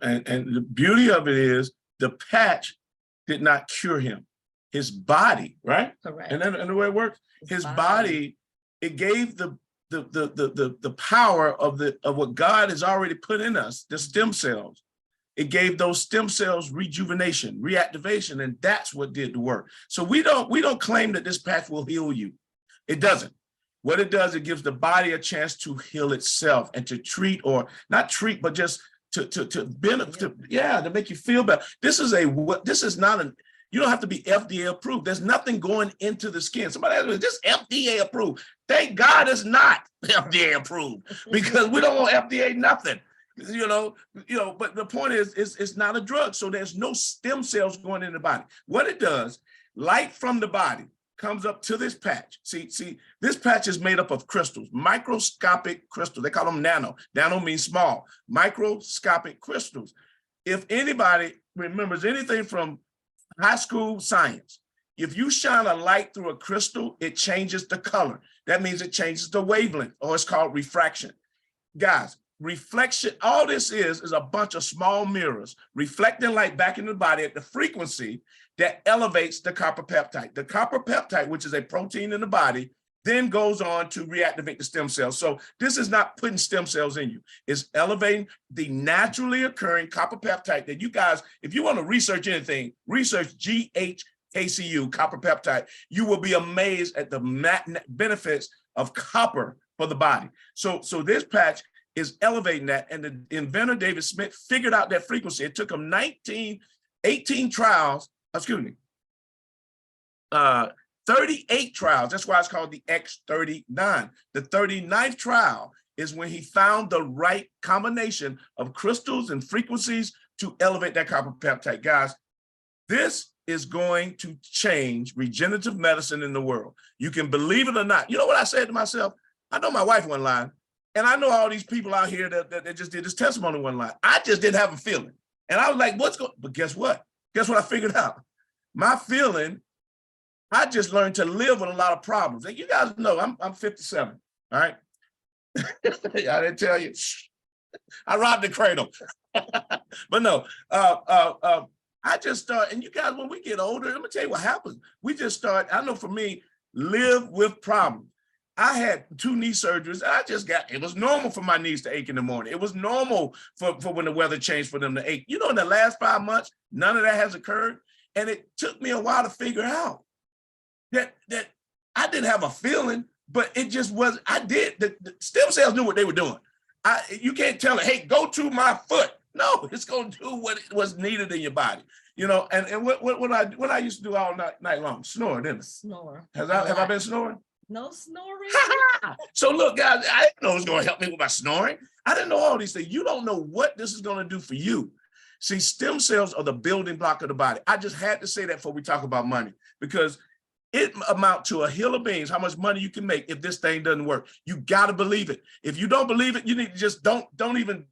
And the beauty of it is the patch did not cure him. his body, right? Correct. And then and the way it works, his body. body, it gave the power of what God has already put in us, the stem cells. It gave those stem cells rejuvenation, reactivation, and that's what did the work. So we don't claim that this patch will heal you. It doesn't. What it does, it gives the body a chance to heal itself and to treat, or not treat, but just to benefit, to make you feel better. This is not an, you don't have to be FDA approved. There's nothing going into the skin. Somebody asked me, is this FDA approved? Thank God it's not FDA approved, because we don't want FDA nothing. But the point is, it's not a drug. So there's no stem cells going in the body. What it does, light from the body comes up to this patch. See, this patch is made up of crystals, microscopic crystals. They call them nano. Nano means small, microscopic crystals. If anybody remembers anything from high school science, if you shine a light through a crystal, it changes the color. That means it changes the wavelength, or it's called refraction. Guys, reflection, all this is a bunch of small mirrors reflecting light back in the body at the frequency that elevates the copper peptide. The copper peptide, which is a protein in the body, then goes on to reactivate the stem cells. So this is not putting stem cells in you. It's elevating the naturally occurring copper peptide that you guys, if you want to research anything, research GHKCU, copper peptide. You will be amazed at the benefits of copper for the body. So this patch is elevating that, and the inventor David Smith figured out that frequency. It took him 18 trials, 38 trials. That's why it's called the X39. The 39th trial is when he found the right combination of crystals and frequencies to elevate that copper peptide. Guys, this is going to change regenerative medicine in the world. You can believe it or not. You know what I said to myself? I know my wife wasn't lying. And I know all these people out here that just did this testimony one line. I just didn't have a feeling. And I was like, what's going, but guess what? Guess what I figured out? My feeling, I just learned to live with a lot of problems. And you guys know, I'm 57, all right? I didn't tell you. I robbed the cradle. But no, I just start, and you guys, when we get older, let me tell you what happens. We just start, I know for me, live with problems. I had 2 knee surgeries. It was normal for my knees to ache in the morning. It was normal for when the weather changed for them to ache. You know, in the last 5 months, none of that has occurred. And it took me a while to figure out that I didn't have a feeling, but it just was, the stem cells knew what they were doing. You can't tell it, hey, go to my foot. No, it's going to do what was needed in your body. You know, and what I used to do all night long, snore, didn't I? Snore. Have I been snoring? No snoring. So look, guys, I didn't know it was going to help me with my snoring. I didn't know all these things. You don't know what this is going to do for you. See, stem cells are the building block of the body. I just had to say that before we talk about money, because it amounts to a hill of beans, how much money you can make if this thing doesn't work. You got to believe it. If you don't believe it, you need to just don't even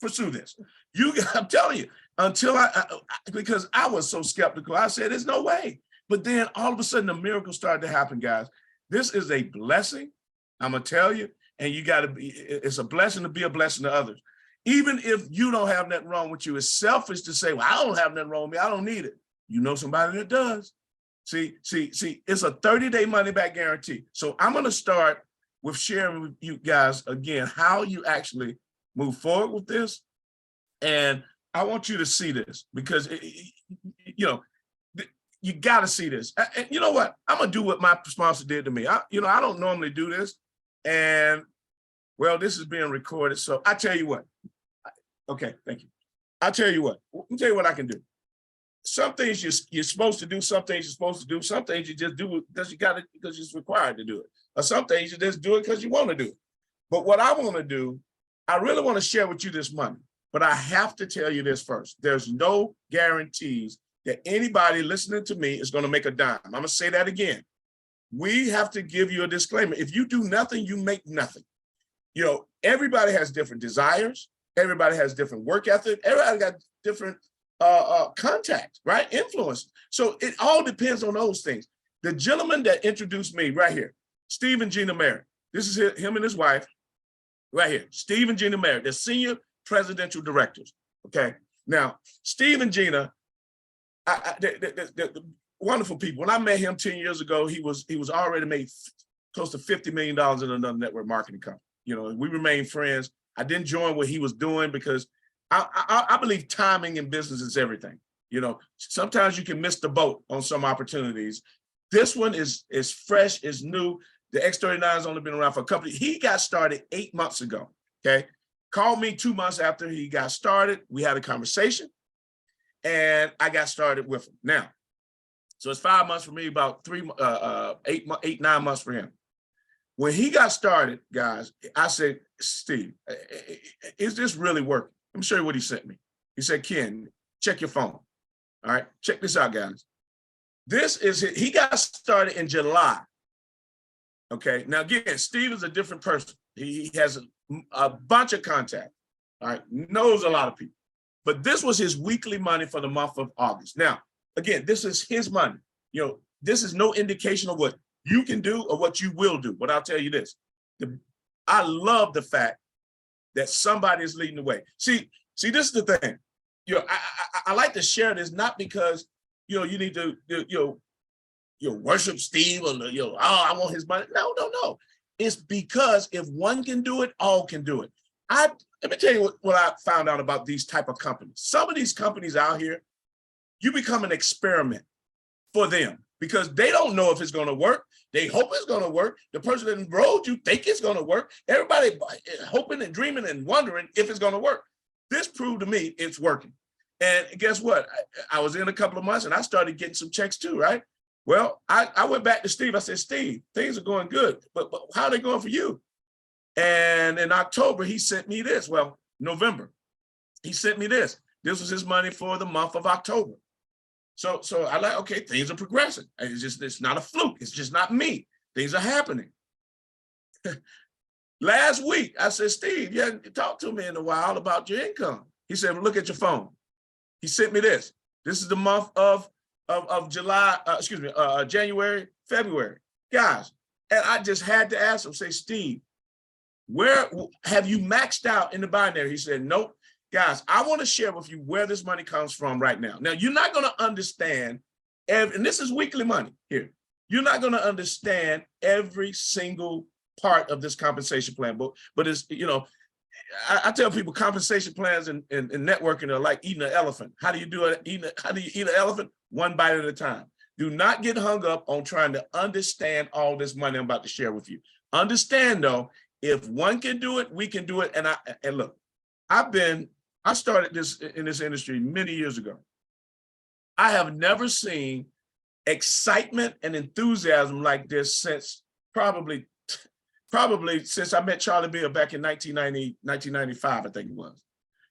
pursue this. I'm telling you, until because I was so skeptical, I said, there's no way. But then all of a sudden, a miracle started to happen, guys. This is a blessing, I'm gonna tell you, and you gotta be, it's a blessing to be a blessing to others. Even if you don't have nothing wrong with you, it's selfish to say, well, I don't have nothing wrong with me, I don't need it. You know somebody that does. See, it's a 30-day money back guarantee. So I'm gonna start with sharing with you guys again, how you actually move forward with this. And I want you to see this because, you got to see this. And you know what? I'm going to do what my sponsor did to me. I don't normally do this. And, well, this is being recorded. So I tell you what. Okay, thank you. I'll tell you what. Let me tell you what I can do. Some things you're supposed to do. Some things you're supposed to do. Some things you just do because because it's required to do it. Or some things you just do it because you want to do it. But what I want to do, I really want to share with you this money. But I have to tell you this first. There's no guarantees that anybody listening to me is going to make a dime. I'm going to say that again. We have to give you a disclaimer. If you do nothing, you make nothing. You know, everybody has different desires. Everybody has different work ethic. Everybody got different contacts, right? Influence. So it all depends on those things. The gentleman that introduced me right here, Steve and Gina Merritt. This is him and his wife right here. Steve and Gina Merritt, they're senior presidential directors. Okay. Now, Steve and Gina, the wonderful people. When I met him 10 years ago, he was already made close to $50 million in another network marketing company. You know, we remained friends. I didn't join what he was doing because I believe timing in business is everything. You know, sometimes you can miss the boat on some opportunities. This one is fresh, is new. The X39 has only been around for a couple of, he got started 8 months ago, okay? Called me 2 months after he got started. We had a conversation and I got started with him. Now, so it's 5 months for me, about 9 months for him. When he got started, guys, I said, Steve, is this really working? Let me show you what he sent me. He said, Ken, check your phone. All right, check this out, guys. This is it. He got started in July. Okay, now again, Steve is a different person. He has a bunch of contacts, all right, knows a lot of people. But this was his weekly money for the month of August. Now, again, this is his money. You know, this is no indication of what you can do or what you will do. But I'll tell you this, I love the fact that somebody is leading the way. See, this is the thing. You know, I like to share this, not because, you know, you need to, worship Steve or, oh, I want his money. No. It's because if one can do it, all can do it. Let me tell you what I found out about these type of companies. Some of these companies out here, you become an experiment for them because they don't know if it's going to work. They hope it's going to work. The person that enrolled you think it's going to work. Everybody hoping and dreaming and wondering if it's going to work. This proved to me it's working. And guess what? I was in a couple of months and I started getting some checks too, right? Well, I went back to Steve. I said, Steve, things are going good, but how are they going for you? And in October, he sent me this. Well, November, he sent me this. This was his money for the month of October. So I like, okay, things are progressing. It's not a fluke. It's just not me. Things are happening. Last week, I said, Steve, you haven't talked to me in a while about your income. He said, well, look at your phone. He sent me this. This is the month of July, January, February. Guys, and I just had to ask him, say, Steve, where have you maxed out in the binary? He said, nope. Guys, I want to share with you where this money comes from right now. Now, you're not going to understand, and this is weekly money here. You're not going to understand every single part of this compensation plan, but it's, you know, I tell people compensation plans and networking are like eating an elephant. How do you do it? How do you eat an elephant? One bite at a time. Do not get hung up on trying to understand all this money I'm about to share with you. Understand though, if one can do it, we can do it. And look, I started this in this industry many years ago. I have never seen excitement and enthusiasm like this since probably since I met Charlie Bill back in 1995, I think it was,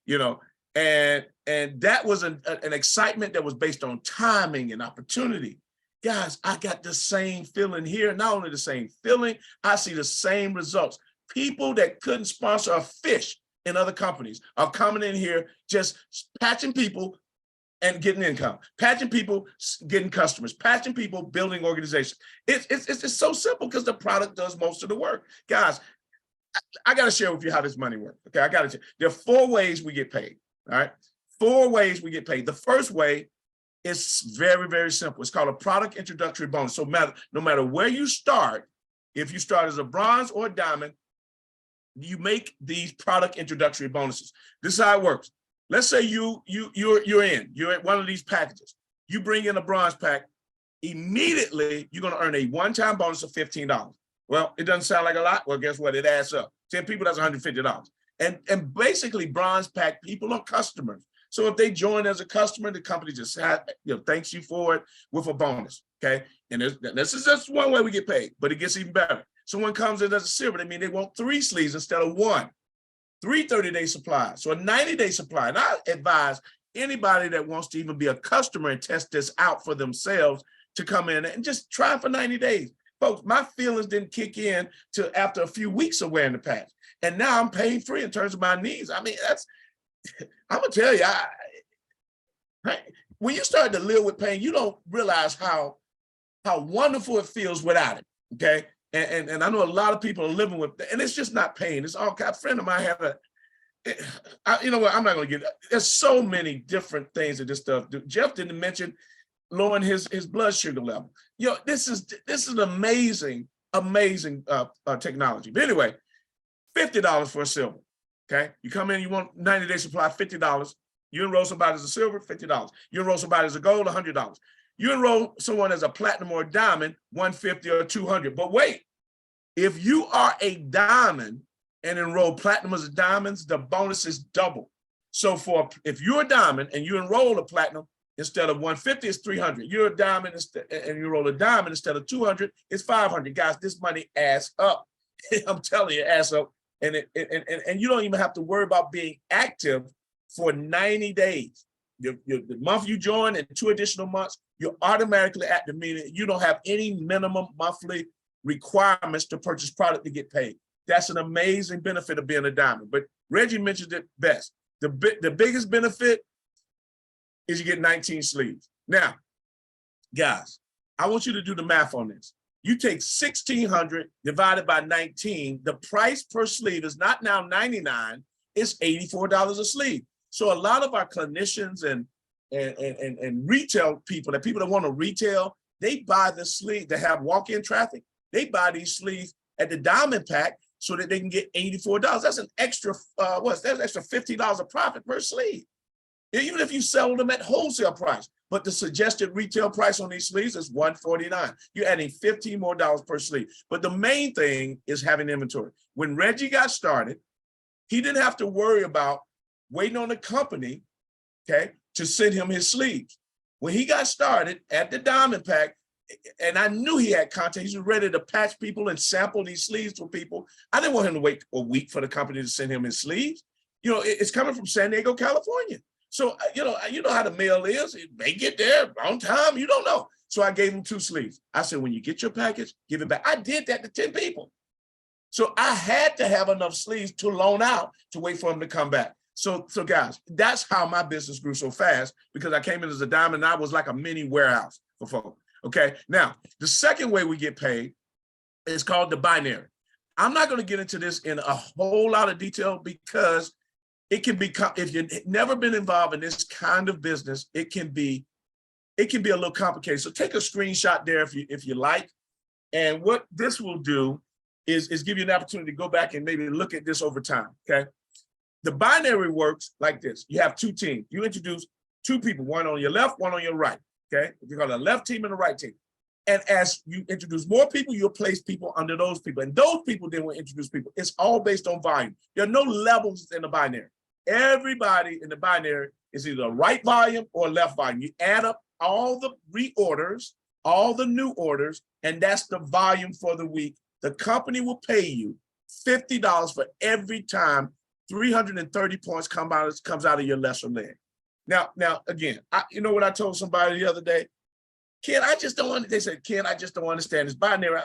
you know, and that was an excitement that was based on timing and opportunity. Guys, I got the same feeling here. Not only the same feeling, I see the same results. People that couldn't sponsor a fish in other companies are coming in here just patching people and getting income, patching people, getting customers, patching people, building organizations. It's so simple because the product does most of the work. Guys, I got to share with you how this money works. Okay, there are 4 ways we get paid. All right, 4 ways we get paid. The first way is very, very simple. It's called a product introductory bonus. So no matter where you start, if you start as a bronze or a diamond, you make these product introductory bonuses. This is how it works. Let's say you're at one of these packages. You bring in a bronze pack, immediately you're going to earn a one-time bonus of $15. Well, it doesn't sound like a lot. Well, guess what? It adds up. 10 people, that's $150. And basically bronze pack people are customers. So if they join as a customer, the company just thanks you for it with a bonus. Okay. And this is just one way we get paid, but it gets even better. Someone comes in as a silver, they want 3 sleeves instead of 1. 3 30-day supplies, so a 90-day supply. And I advise anybody that wants to even be a customer and test this out for themselves to come in and just try for 90 days. Folks, my feelings didn't kick in till after a few weeks of wearing the patch. And now I'm pain free in terms of my needs. I mean, I'm gonna tell you, when you start to live with pain, you don't realize how wonderful it feels without it, okay? And I know a lot of people are living with, and it's just not pain. It's all kind. A friend of mine you know what? I'm not going to get. There's so many different things that this stuff do. Jeff didn't mention lowering his blood sugar level. You know, this is amazing technology. But anyway, $50 for a silver. Okay, you come in, you want 90-day supply, $50. You enroll somebody as a silver, $50. You enroll somebody as a gold, $100. You enroll someone as a platinum or a diamond, $150 or $200. But wait, if you are a diamond and enroll platinum as a diamonds, the bonus is double. So if you're a diamond and you enroll a platinum, instead of $150, it's $300. You're a diamond and you roll a diamond instead of $200, it's $500. Guys, this money adds up. I'm telling you, it adds up. And you don't even have to worry about being active for 90 days. The month you join and 2 additional months, you're automatically active, meaning you don't have any minimum monthly requirements to purchase product to get paid. That's an amazing benefit of being a diamond. But Reggie mentioned it best. The biggest benefit is you get 19 sleeves. Now, guys, I want you to do the math on this. You take 1,600 divided by 19, the price per sleeve is not now $99, it's $84 a sleeve. So a lot of our clinicians and retail people, the people that want to retail, they buy the sleeve, they have walk-in traffic, they buy these sleeves at the diamond pack so that they can get $84. That's an extra, that's an extra $50 of profit per sleeve. Even if you sell them at wholesale price, but the suggested retail price on these sleeves is $149. You're adding $15 more per sleeve. But the main thing is having inventory. When Reggie got started, he didn't have to worry about waiting on the company, okay, to send him his sleeves. When he got started at the Diamond Pack, and I knew he had content, he was ready to patch people and sample these sleeves for people. I didn't want him to wait a week for the company to send him his sleeves. You know, it's coming from San Diego, California. So, you know how the mail is. It may get there on time. You don't know. So I gave him 2 sleeves. I said, when you get your package, give it back. I did that to 10 people. So I had to have enough sleeves to loan out to wait for them to come back. So guys, that's how my business grew so fast, because I came in as a diamond and I was like a mini warehouse for folks. Okay. Now, the second way we get paid is called the binary. I'm not going to get into this in a whole lot of detail because it can be, if you've never been involved in this kind of business, it can be a little complicated. So take a screenshot there if you like. And what this will do is give you an opportunity to go back and maybe look at this over time, okay? The binary works like this. You have 2 teams. You introduce 2 people, one on your left, one on your right, okay? You got a left team and a right team. And as you introduce more people, you'll place people under those people. And those people then will introduce people. It's all based on volume. There are no levels in the binary. Everybody in the binary is either right volume or left volume. You add up all the reorders, all the new orders, and that's the volume for the week. The company will pay you $50 for every time 330 points comes out of your lesser leg. Now again, you know what I told somebody the other day? Ken, they said, Ken, I just don't understand this binary.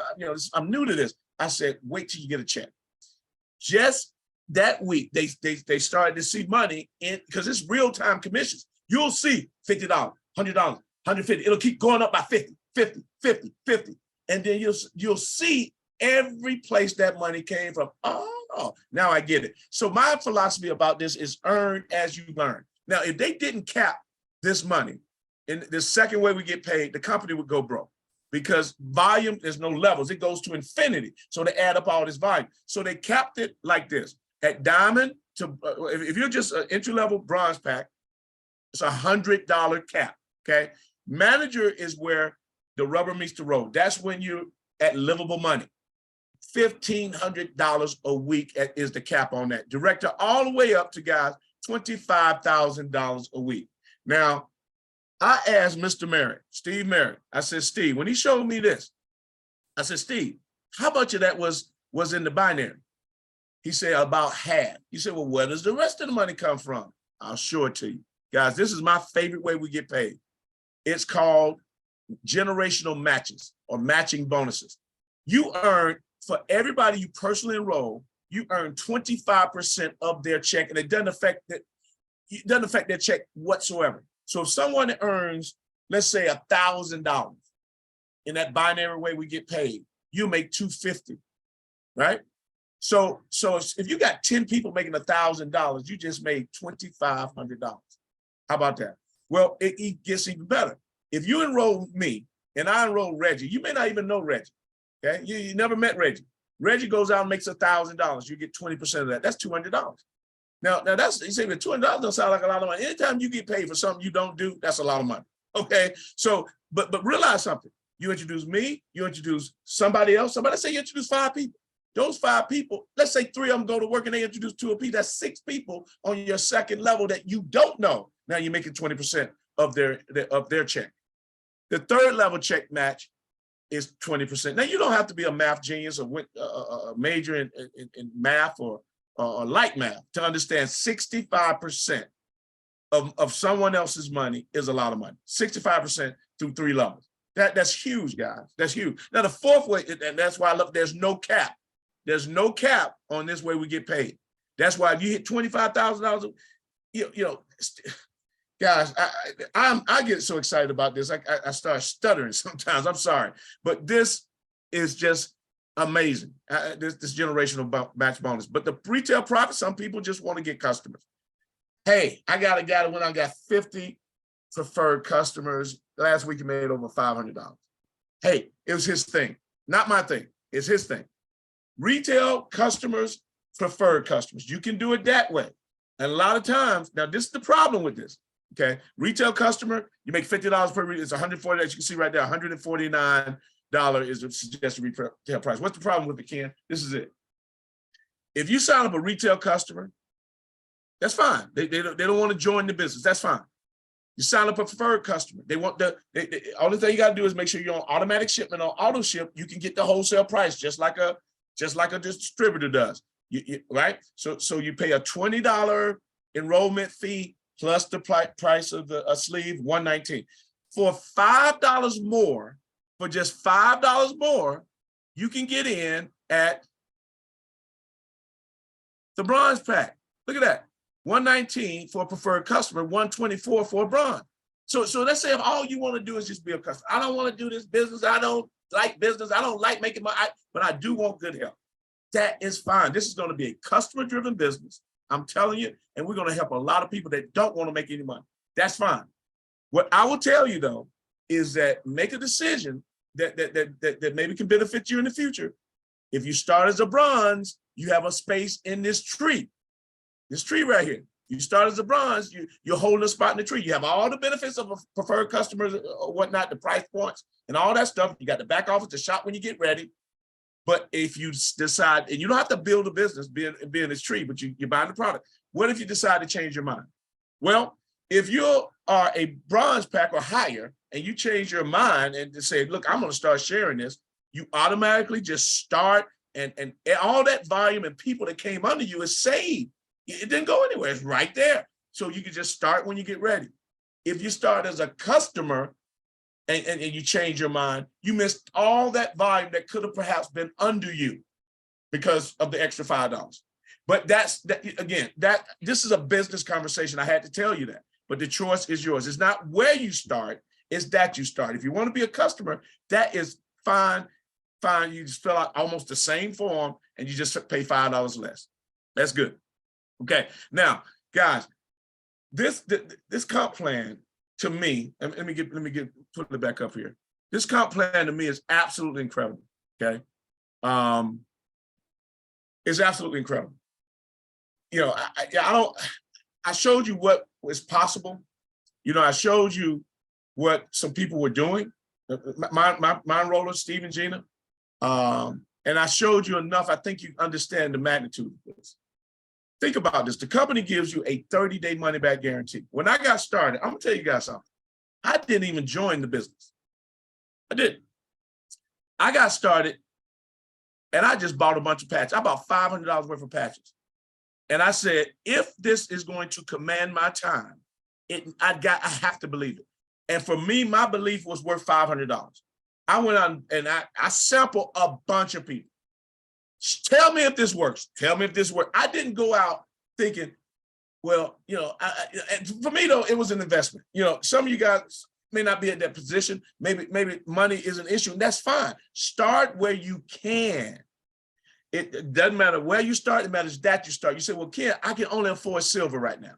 I'm new to this. I said, wait till you get a check. Just that week, they started to see money in, because it's real-time commissions. You'll see $50, $100, $150. It'll keep going up by 50, 50, 50, 50. And then you'll see every place that money came from. Oh, now I get it. So my philosophy about this is earn as you learn. Now, if they didn't cap this money, in the second way we get paid, the company would go broke, because volume, there's no levels. It goes to infinity. So they add up all this volume. So they capped it like this. At diamond, if you're just an entry-level bronze pack, it's $100 cap, okay? Manager is where the rubber meets the road. That's when you're at livable money. $1,500 a week is the cap on that. Director all the way up to, guys, $25,000 a week. Now, I asked Mr. Merritt, Steve Merritt, I said, Steve, when he showed me this, I said, Steve, how much of that was in the binary? He said about half. He said, well, where does the rest of the money come from? I'll show it to you. Guys, this is my favorite way we get paid. It's called generational matches or matching bonuses. You earn, for everybody you personally enroll, you earn 25% of their check, and it doesn't affect their check whatsoever. So if someone earns, let's say $1,000, in that binary way we get paid, you make $250, right? So if you got 10 people making $1,000, you just made $2,500. How about that? Well, it gets even better. If you enroll me and I enroll Reggie, you may not even know Reggie. Okay, you never met Reggie. Reggie goes out and makes $1,000. You get 20% of that. That's $200. Now that's, you say, $200 don't sound like a lot of money. Anytime you get paid for something you don't do, that's a lot of money. Okay, so but realize something. You introduce me, you introduce somebody else. Somebody say you introduce 5 people. Those 5 people, let's say 3 of them go to work and they introduce 2 apiece. That's 6 people on your second level that you don't know. Now you're making 20% of their check. The third level check match is 20%. Now you don't have to be a math genius or a major in math or light math to understand 65% of someone else's money is a lot of money. 65% through 3 levels. That's huge, guys. That's huge. Now the fourth way, and that's why I love, there's no cap. There's no cap on this way we get paid. That's why if you hit $25,000, you know, guys, I get so excited about this. I start stuttering sometimes. I'm sorry, but this is just amazing. This generational match bonus. But the retail profit, some people just want to get customers. Hey, I got a guy that when I got 50 preferred customers last week, he made over $500. Hey, it was his thing, not my thing. It's his thing. Retail customers, preferred customers. You can do it that way. And a lot of times, now this is the problem with this. Okay, retail customer, you make $50 per retail. It's $140. As you can see right there, $149 is the suggested retail price. What's the problem with it, Ken? This is it. If you sign up a retail customer, that's fine. They don't want to join the business. That's fine. You sign up a preferred customer. They want the only thing you got to do is make sure you're on automatic shipment or auto ship. You can get the wholesale price just like a distributor does. Right? So you pay a $20 enrollment fee plus the price of a sleeve, $119. For $5 more, for just $5 more, you can get in at the bronze pack. Look at that. $119 for a preferred customer, $124 for a bronze. So let's say if all you want to do is just be a customer. I don't want to do this business. I don't like business. I don't like making money, but I do want good health. That is fine. This is going to be a customer-driven business. I'm telling you, and we're going to help a lot of people that don't want to make any money. That's fine. What I will tell you though is that make a decision that maybe can benefit you in the future. If you start as a bronze, you have a space in this tree right here. You start as a bronze, you're holding a spot in the tree. You have all the benefits of a preferred customers or whatnot, the price points and all that stuff. You got the back office to shop when you get ready. But if you decide, and you don't have to build a business, be in this tree, but you're buying the product. What if you decide to change your mind? Well, if you are a bronze pack or higher, and you change your mind and say, look, I'm going to start sharing this, you automatically just start, and all that volume and people that came under you is saved. It didn't go anywhere. It's right there. So you can just start when you get ready. If you start as a customer, and you change your mind, you missed all that volume that could have perhaps been under you because of the extra $5. But this is a business conversation. I had to tell you that, but the choice is yours. It's not where you start, it's that you start. If you want to be a customer, that is fine. You just fill out almost the same form and you just pay $5 less. That's good. Okay, now, guys, this comp plan to me, and let me put it back up here. This comp plan to me is absolutely incredible. Okay, it's absolutely incredible. You know, I showed you what was possible. You know, I showed you what some people were doing. My enrollers, Steve and Gina, and I showed you enough. I think you understand the magnitude of this. Think about this. The company gives you a 30-day money-back guarantee. When I got started, I'm gonna tell you guys something. I didn't even join the business. I didn't. I got started and I just bought a bunch of patches. I bought $500 worth of patches. And I said, if this is going to command my time, I have to believe it. And for me, my belief was worth $500. I went on and I sampled a bunch of people. Tell me if this works. Tell me if this works. I didn't go out thinking, well, you know, for me though, it was an investment. You know, some of you guys may not be at that position. Maybe money is an issue, and that's fine. Start where you can. It doesn't matter where you start, it matters that you start. You say, well, Ken, I can only afford silver right now.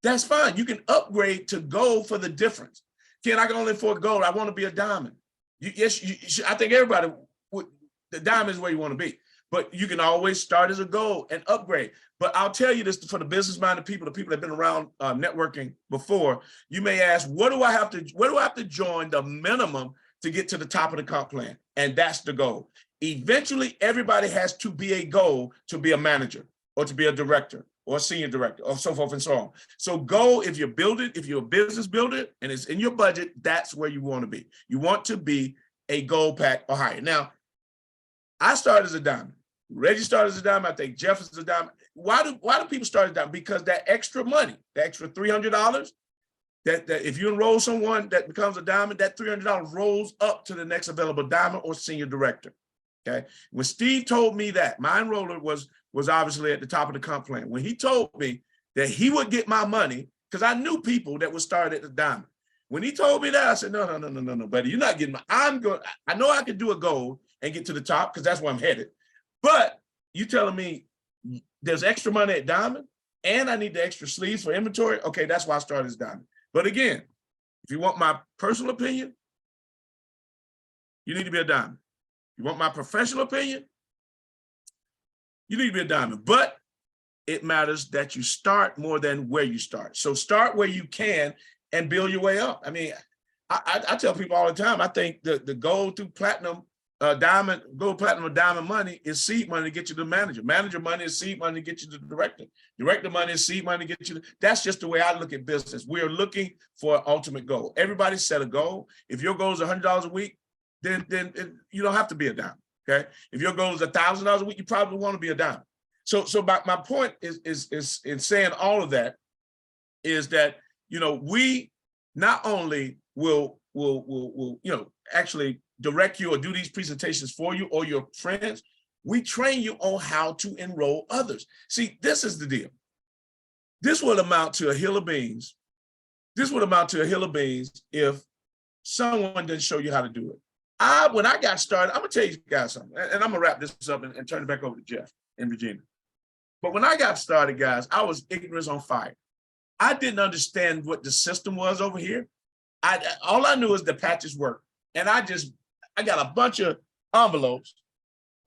That's fine. You can upgrade to gold for the difference. Ken, I can only afford gold. I want to be a diamond. I think everybody would, the diamond is where you want to be. But you can always start as a gold and upgrade. But I'll tell you this for the business-minded people, the people that have been around networking before, you may ask, where do I have to join the minimum to get to the top of the comp plan? And that's the goal. Eventually, everybody has to be a goal to be a manager or to be a director or a senior director or so forth and so on. So goal, if you build it, if you're a business builder and it's in your budget, that's where you want to be. You want to be a gold pack or higher. Now, I started as a diamond. Reggie started as a diamond. I think Jeff is a diamond. Why do people start as a diamond? Because that extra money, the extra $300, that if you enroll someone that becomes a diamond, that $300 rolls up to the next available diamond or senior director. Okay. When Steve told me that, my enroller was obviously at the top of the comp plan. When he told me that he would get my money, because I knew people that would start at the diamond. When he told me that, I said, no, buddy, you're not getting my, I know I could do a gold and get to the top because that's where I'm headed. But you telling me there's extra money at diamond and I need the extra sleeves for inventory. Okay, that's why I started as diamond. But again, if you want my personal opinion, you need to be a diamond. You want my professional opinion, you need to be a diamond. But it matters that you start more than where you start. So start where you can and build your way up. I mean, I tell people all the time, I think the gold through platinum, diamond, gold, platinum, or diamond money is seed money to get you to manager. Manager money is seed money to get you to director. Director money is seed money to get you to, that's just the way I look at business. We're looking for an ultimate goal. Everybody set a goal. If your goal is $100 a week, then you don't have to be a diamond, okay? If your goal is $1,000 a week, you probably want to be a diamond. So my point is in saying all of that is that, you know, we not only will actually direct you or do these presentations for you or your friends, we train you on how to enroll others. See, this is the deal. This would amount to a hill of beans. This would amount to a hill of beans if someone didn't show you how to do it. When I got started, I'm gonna tell you guys something, and I'm gonna wrap this up and turn it back over to Jeff and Regina. But when I got started, guys, I was ignorance on fire. I didn't understand what the system was over here. All I knew is the patches work. And I got a bunch of envelopes.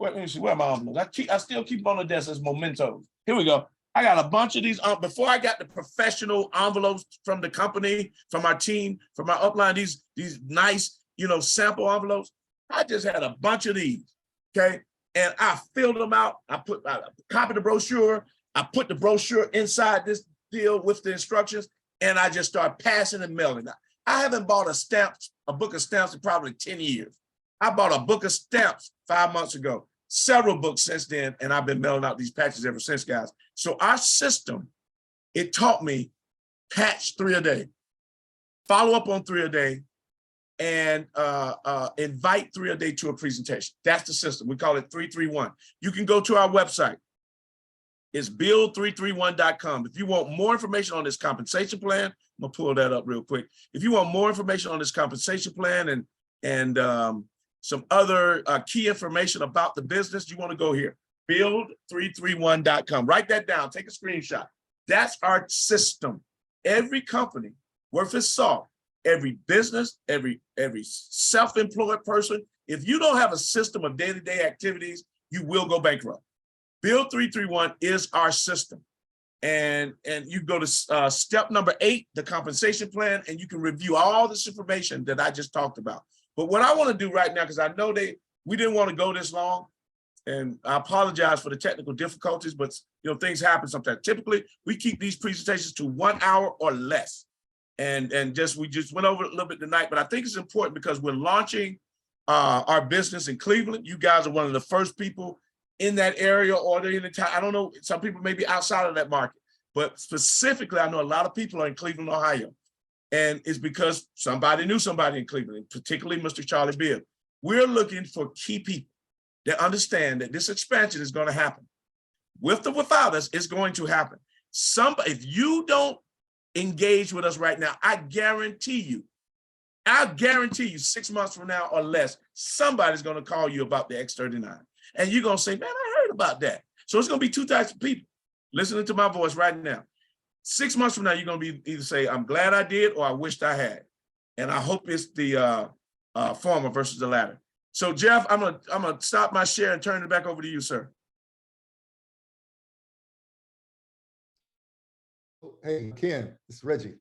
Let me see, where are my envelopes? I still keep them on the desk as mementos. Here we go. I got a bunch of these. Before I got the professional envelopes from the company, from our team, from our upline, these nice, sample envelopes, I just had a bunch of these, okay? And I filled them out. I copied the brochure. I put the brochure inside this deal with the instructions, and I just started passing and mailing. I haven't bought a book of stamps in probably 10 years. I bought a book of stamps 5 months ago, several books since then, and I've been mailing out these patches ever since, guys. So our system, it taught me patch 3 a day, follow up on 3 a day, and invite 3 a day to a presentation. That's the system. We call it 331. You can go to our website. It's build331.com. If you want more information on this compensation plan, I'm gonna pull that up real quick. If you want more information on this compensation plan and some other key information about the business, you want to go here, build331.com. Write that down, take a screenshot. That's our system. Every company worth its salt, every business, every self-employed person, if you don't have a system of day-to-day activities, you will go bankrupt. Build 331 is our system. And you go to step number 8, the compensation plan, and you can review all this information that I just talked about. But what I want to do right now, because I know we didn't want to go this long, and I apologize for the technical difficulties, but things happen sometimes. Typically, we keep these presentations to 1 hour or less. And we just went over it a little bit tonight, but I think it's important because we're launching our business in Cleveland. You guys are one of the first people in that area, or they're in the town. I don't know, some people may be outside of that market, but specifically, I know a lot of people are in Cleveland, Ohio. And it's because somebody knew somebody in Cleveland, particularly Mr. Charlie Bibb. We're looking for key people that understand that this expansion is going to happen. With or without us, it's going to happen. If you don't engage with us right now, I guarantee you 6 months from now or less, somebody's going to call you about the X39. And you're going to say, man, I heard about that. So it's going to be two types of people listening to my voice right now. 6 months from now, you're going to be either say, I'm glad I did, or I wished I had. And I hope it's the former versus the latter. So Jeff, I'm gonna stop my share and turn it back over to you, sir. Hey, Ken, it's Reggie.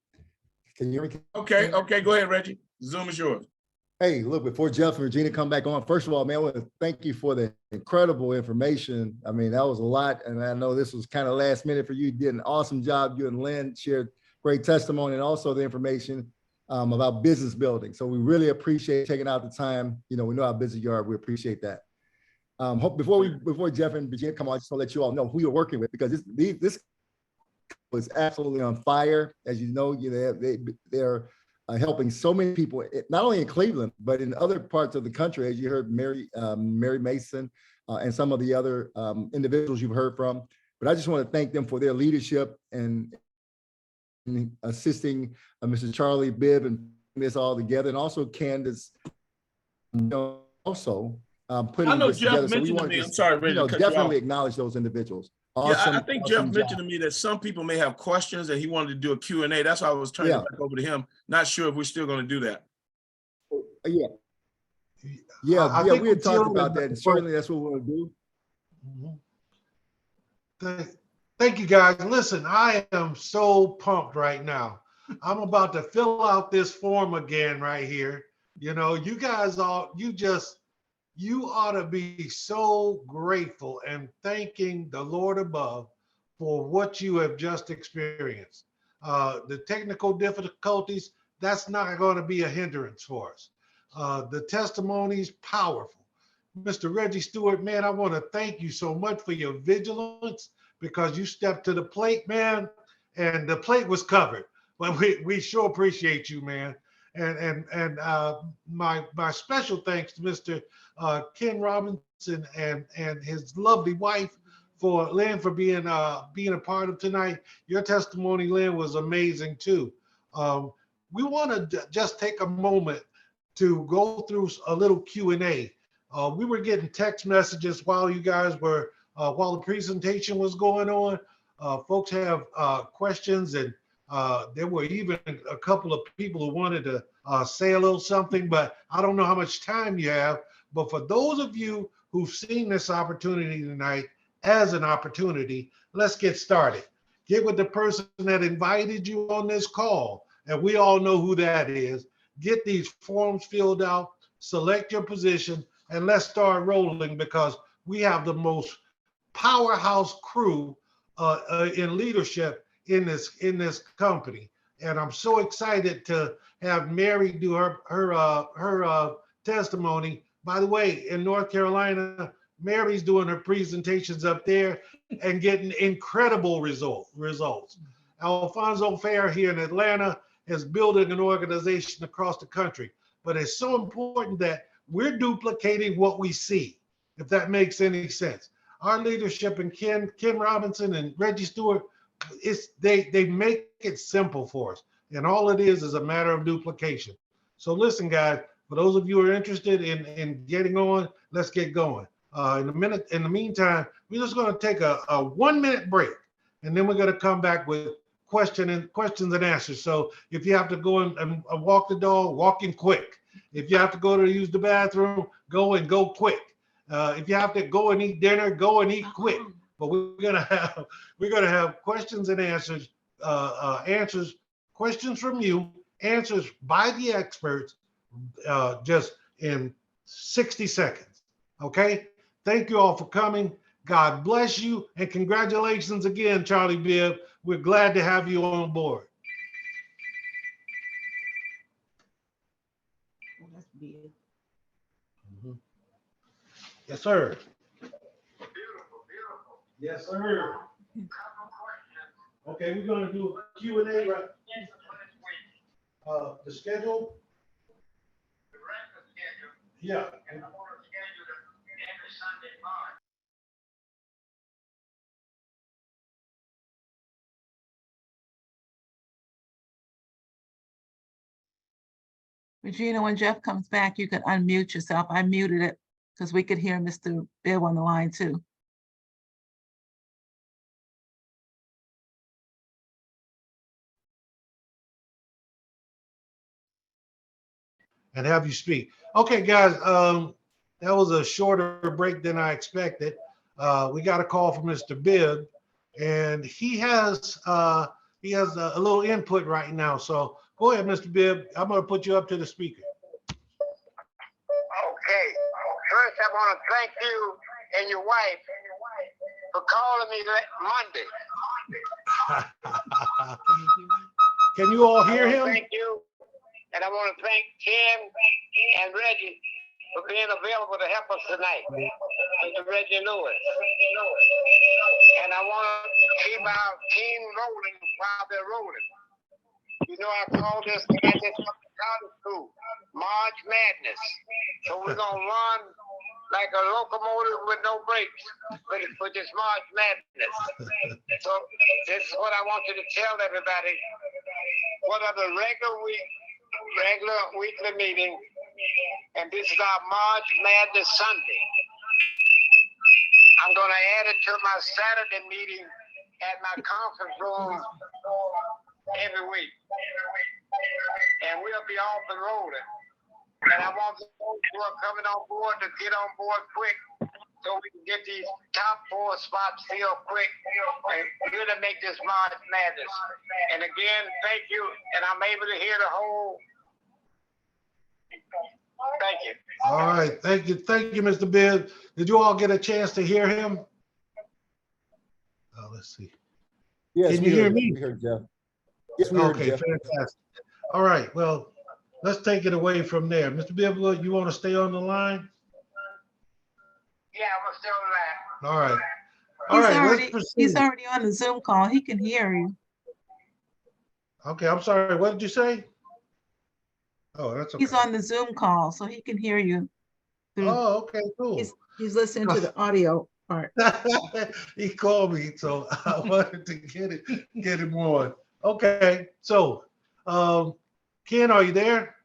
Can you hear me? Okay, go ahead, Reggie. Zoom is yours. Hey, look, before Jeff and Regina come back on, first of all, man, I want to thank you for the incredible information. I mean, that was a lot. And I know this was kind of last minute for you. You did an awesome job. You and Lynn shared great testimony and also the information about business building. So we really appreciate taking out the time. You know, we know how busy you are. We appreciate that. Before Jeff and Regina come on, I just want to let you all know who you're working with, because this was absolutely on fire. As you know, they're helping so many people, not only in Cleveland, but in other parts of the country, as you heard Mary Mason and some of the other individuals you've heard from. But I just want to thank them for their leadership and assisting Mrs. Charlie Bibb and this all together, and also Candace, also putting this together. So we want to just, definitely acknowledge those individuals. Awesome. Yeah, I think Jeff mentioned to me that some people may have questions and he wanted to do a Q&A. That's why I was turning it back over to him. Not sure if we're still going to do that. Yeah, we had talked about that, and certainly that's what we're going to do. Thank you, guys. Listen, I am so pumped right now. I'm about to fill out this form again right here. You know, you guys you ought to be so grateful and thanking the Lord above for what you have just experienced. The technical difficulties, that's not going to be a hindrance for us. The testimonies, powerful. Mr. Reggie Stewart, man, I want to thank you so much for your vigilance, because you stepped to the plate, man, and the plate was covered. But we sure appreciate you, man. And my special thanks to Mr. Ken Robinson and his lovely wife, for Lynn, for being a part of tonight. Your testimony, Lynn, was amazing too. We want to just take a moment to go through a little Q&A. We were getting text messages while you guys were while the presentation was going on. Folks have questions, and there were even a couple of people who wanted to say a little something, but I don't know how much time you have. But for those of you who've seen this opportunity tonight as an opportunity, let's get started. Get with the person that invited you on this call, and we all know who that is. Get these forms filled out, select your position, and let's start rolling, because we have the most powerhouse crew in leadership in this company. And I'm so excited to have Mary do her testimony. By the way, in North Carolina, Mary's doing her presentations up there and getting incredible results. Alfonso Fair here in Atlanta is building an organization across the country. But it's so important that we're duplicating what we see, if that makes any sense. Our leadership and Ken Robinson and Reggie Stewart, they make it simple for us. And all it is a matter of duplication. So listen, guys, for those of you who are interested in getting on, let's get going. In the meantime, we're just going to take a 1-minute break, and then we're going to come back with questions and answers. So if you have to go and walk the dog, walk in quick. If you have to go to use the bathroom, go quick. If you have to go and eat dinner, go and eat quick. But we're gonna have questions and answers, questions from you, answers by the experts, just in 60 seconds. Okay. Thank you all for coming. God bless you, and congratulations again, Charlie Bibb. We're glad to have you on board. Yes, sir. Yes, sir. Okay, we're going to do a Q&A, right? The schedule? Yeah. Regina, when Jeff comes back, you can unmute yourself. I muted it. because we could hear Mr. Bibb on the line too. And have you speak. Okay, guys, that was a shorter break than I expected. We got a call from Mr. Bibb, and he has a little input right now. So go ahead, Mr. Bibb. I'm going to put you up to the speaker. Okay. First, I want to thank you and your wife for calling me Monday. Can you all hear him? Thank you. And I want to thank Ken and Reggie for being available to help us tonight. Mr. Reggie Lewis. And I want to keep our team rolling while they're rolling. You know, I call this college school, March Madness. So we're going to run like a locomotive with no brakes for this March Madness. So this is what I want you to tell everybody. What are the regular weekly meeting, and this is our March Madness Sunday. I'm going to add it to my Saturday meeting at my conference room every week. And we'll be off and rolling. And I want those who are coming on board to get on board quick so we can get these top 4 spots filled quick and really make this March Madness. And again, thank you. And I'm able to hear the whole. Thank you. All right. Thank you. Thank you, Mr. Bibb. Did you all get a chance to hear him? Oh, let's see. Yes, Can you hear me? We heard Jeff. Yes, we heard Okay, Jeff. fantastic. All right. Well, let's take it away from there. Mr. Bibb, you want to stay on the line? Yeah, I'm still on the line. All right. All right, let's proceed. He's already on the Zoom call. He can hear you. Okay, I'm sorry. What did you say? Oh, that's okay. He's on the Zoom call, so he can hear you. Oh, okay, cool. He's listening to the audio part. He called me, so I wanted to get him on. Okay, so Ken, are you there?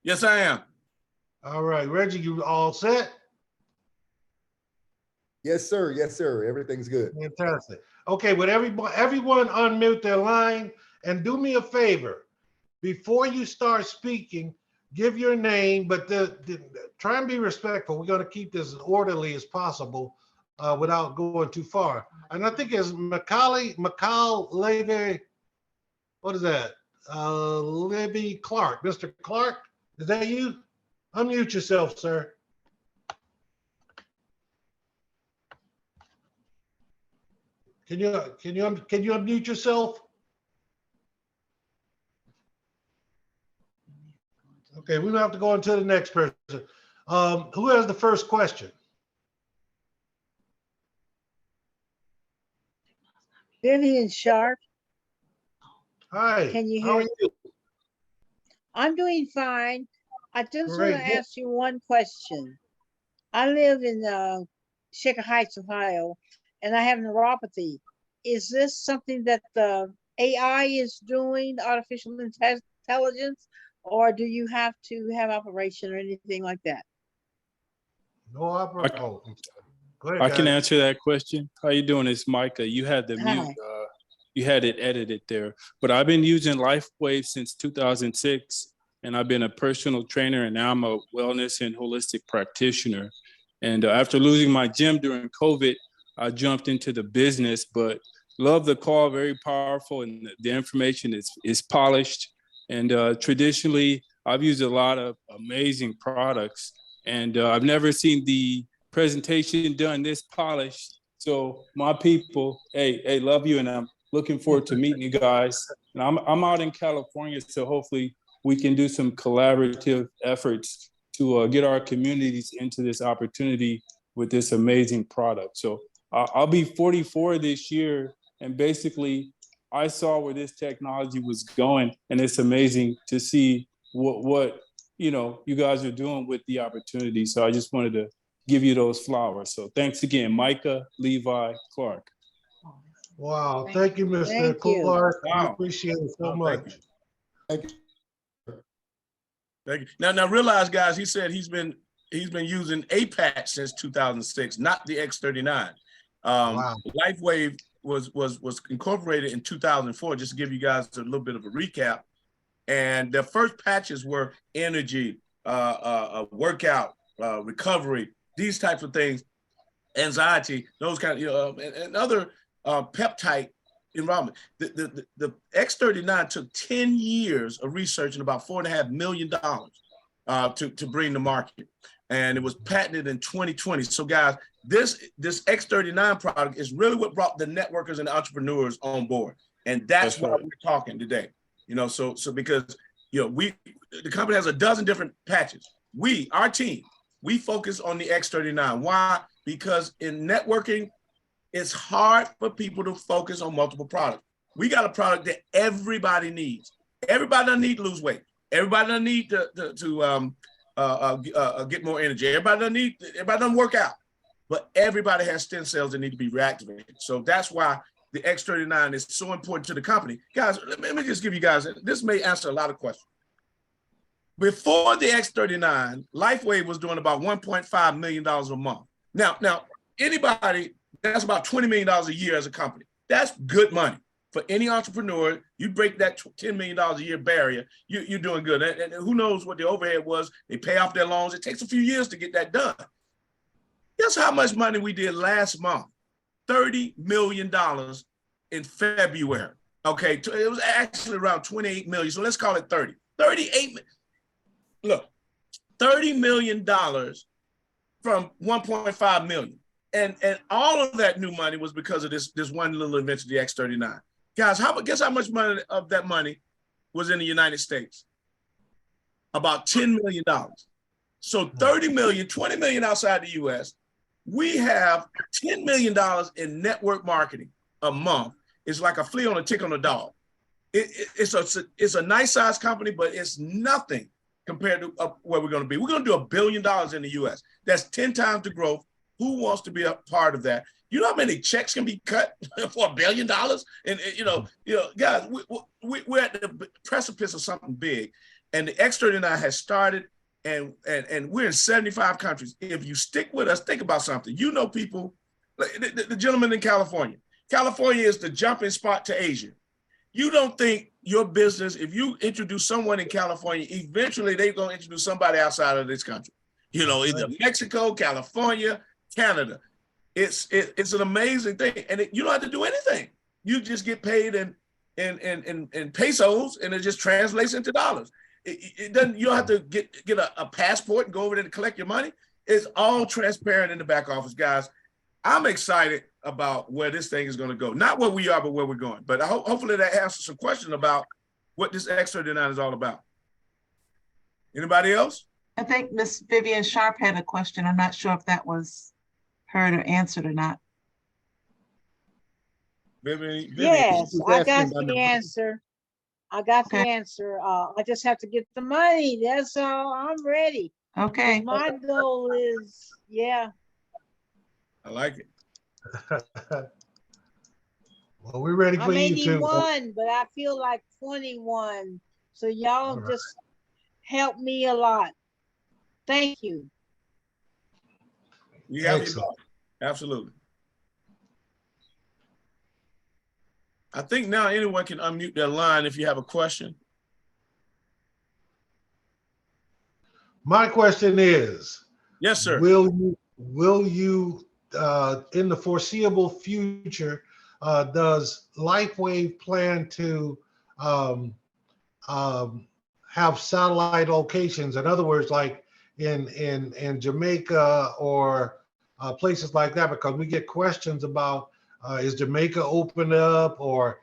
Yes, I am. All right, Reggie, you all set? Yes, sir. Yes, sir. Everything's good. Fantastic. Okay, would everyone unmute their line and do me a favor. Before you start speaking, give your name, but try and be respectful. We're going to keep this as orderly as possible without going too far. And I think it's McCall Levy. What is that? Libby Clark. Mr. Clark, is that you? Unmute yourself, sir. Can you unmute yourself? Okay, we have to go on to the next person. Who has the first question? Vivian Sharp. Hi. Can you How hear are you? I'm doing fine. I just want Great. to ask you one question. I live in Shaker Heights, Ohio, and I have neuropathy. Is this something that the AI is doing, artificial intelligence, or do you have to have operation or anything like that? No operation. Oh, go ahead, I can guys. answer that question. How you doing? It's Micah. You had the Hi. mute. You had it edited there. But I've been using Lifewave since 2006, and I've been a personal trainer, and now I'm a wellness and holistic practitioner. And after losing my gym during COVID, I jumped into the business, but love the call, very powerful, and the information is polished. And traditionally, I've used a lot of amazing products, and I've never seen the presentation done this polished. So my people, hey, love you, and I'm looking forward to meeting you guys. And I'm out in California, so hopefully we can do some collaborative efforts to get our communities into this opportunity with this amazing product. So I'll be 44 this year, and basically I saw where this technology was going, and it's amazing to see what you guys are doing with the opportunity. So I just wanted to give you those flowers. So thanks again, Micah Levi Clark. Wow, thank you, Mr. Thank you. Clark. I Wow. appreciate it so much. Thank you. Thank you. Now realize, guys, he said he's been he's been using a patch since 2006, not the X39. Wow. Lifewave was incorporated in 2004, just to give you guys a little bit of a recap. And the first patches were energy, workout, recovery, these types of things, anxiety, those kind of, and other peptide environment. The X39 took 10 years of research and about $4.5 million to bring to market. And it was patented in 2020. So guys, this X39 product is really what brought the networkers and the entrepreneurs on board. And that's why we're talking today. So because, the company has a dozen different patches. Our team, we focus on the X39. Why? Because in networking, it's hard for people to focus on multiple products. We got a product that everybody needs. Everybody doesn't need to lose weight. Everybody doesn't need to get more energy. Everybody doesn't work out. But everybody has stem cells that need to be reactivated. So that's why the X39 is so important to the company. Guys, let me just give you guys, this may answer a lot of questions. Before the X39, Lifewave was doing about $1.5 million a month. Now, anybody, that's about $20 million a year as a company. That's good money. For any entrepreneur, you break that $10 million a year barrier, you're doing good. And who knows what the overhead was? They pay off their loans. It takes a few years to get that done. Guess how much money we did last month? $30 million in February. Okay, it was actually around 28 million. So let's call it 30. 38. Look, $30 million from 1.5 million. And all of that new money was because of this one little invention, the X39. Guys, guess how much money of that money was in the United States? About $10 million. So 30 million, 20 million outside the US. We have $10 million in network marketing a month. It's like a flea on a tick on a dog. It's a nice size company, but it's nothing compared to where we're going to be. We're going to do $1 billion in the US. That's 10 times the growth. Who wants to be a part of that? You know how many checks can be cut for $1 billion? And guys, we're at the precipice of something big. And the X39 has started, and we're in 75 countries. If you stick with us, think about something. People, the gentleman in California. California is the jumping spot to Asia. You don't think your business, if you introduce someone in California, eventually they're going to introduce somebody outside of this country. Either Mexico, California, Canada. It's an amazing thing. And you don't have to do anything. You just get paid in pesos, and it just translates into dollars. It doesn't, you don't have to get a passport and go over there to collect your money. It's all transparent in the back office, guys. I'm excited about where this thing is going to go. Not where we are, but where we're going. But hopefully that answers some questions about what this X39 is all about. Anybody else? I think Miss Vivian Sharp had a question. I'm not sure if that was heard or answered or not. Vivian, yes, I got the answer. I got the answer. I just have to get the money. That's all. I'm ready. Okay. My goal is, yeah. I like it. Well, we're ready for I'm you too. 81, but I feel like 21. So y'all just help me a lot. Thank you. You have your back. Absolutely. I think now anyone can unmute their line if you have a question. My question is, yes, sir. Will you in the foreseeable future, does Lifewave plan to have satellite locations? In other words, like in Jamaica or places like that, because we get questions about is Jamaica open up, or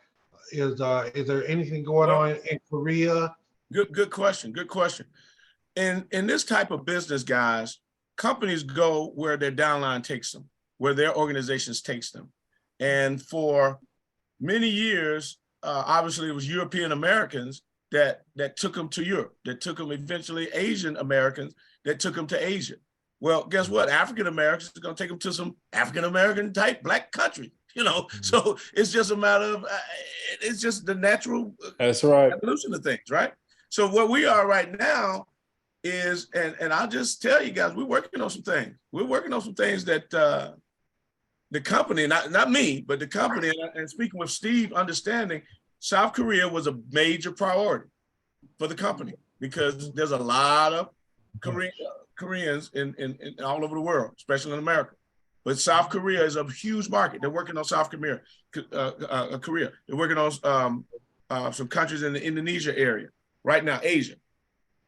is there anything going on in Korea? Good question. Good question. In this type of business, guys, companies go where their downline takes them, where their organizations takes them. And for many years, obviously it was European Americans that took them to Europe, that took them eventually Asian Americans that took them to Asia. Well, guess what? African Americans are going to take them to some African American type black country, So it's just a matter of, it's just the natural That's right. evolution of things, right? So where we are right now, is, and I'll just tell you guys, we're working on some things. We're working on some things that the company, not me, but the company, and speaking with Steve, understanding South Korea was a major priority for the company because there's a lot of Koreans in all over the world, especially in America. But South Korea is a huge market. They're working on South Korea. Korea. They're working on some countries in the Indonesia area right now, Asia.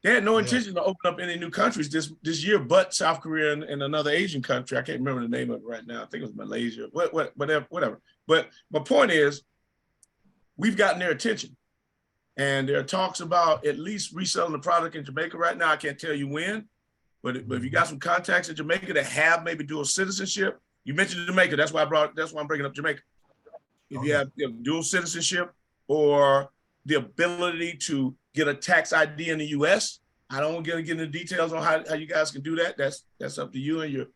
They had no intention to open up any new countries this year, but South Korea and another Asian country. I can't remember the name of it right now. I think it was Malaysia, whatever. But my point is, we've gotten their attention. And there are talks about at least reselling the product in Jamaica right now. I can't tell you when, but if you got some contacts in Jamaica that have maybe dual citizenship, you mentioned Jamaica. That's why I'm bringing up Jamaica. If you have dual citizenship or the ability to get a tax ID in the U.S., I don't want to get into details on how you guys can do that. That's up to you and your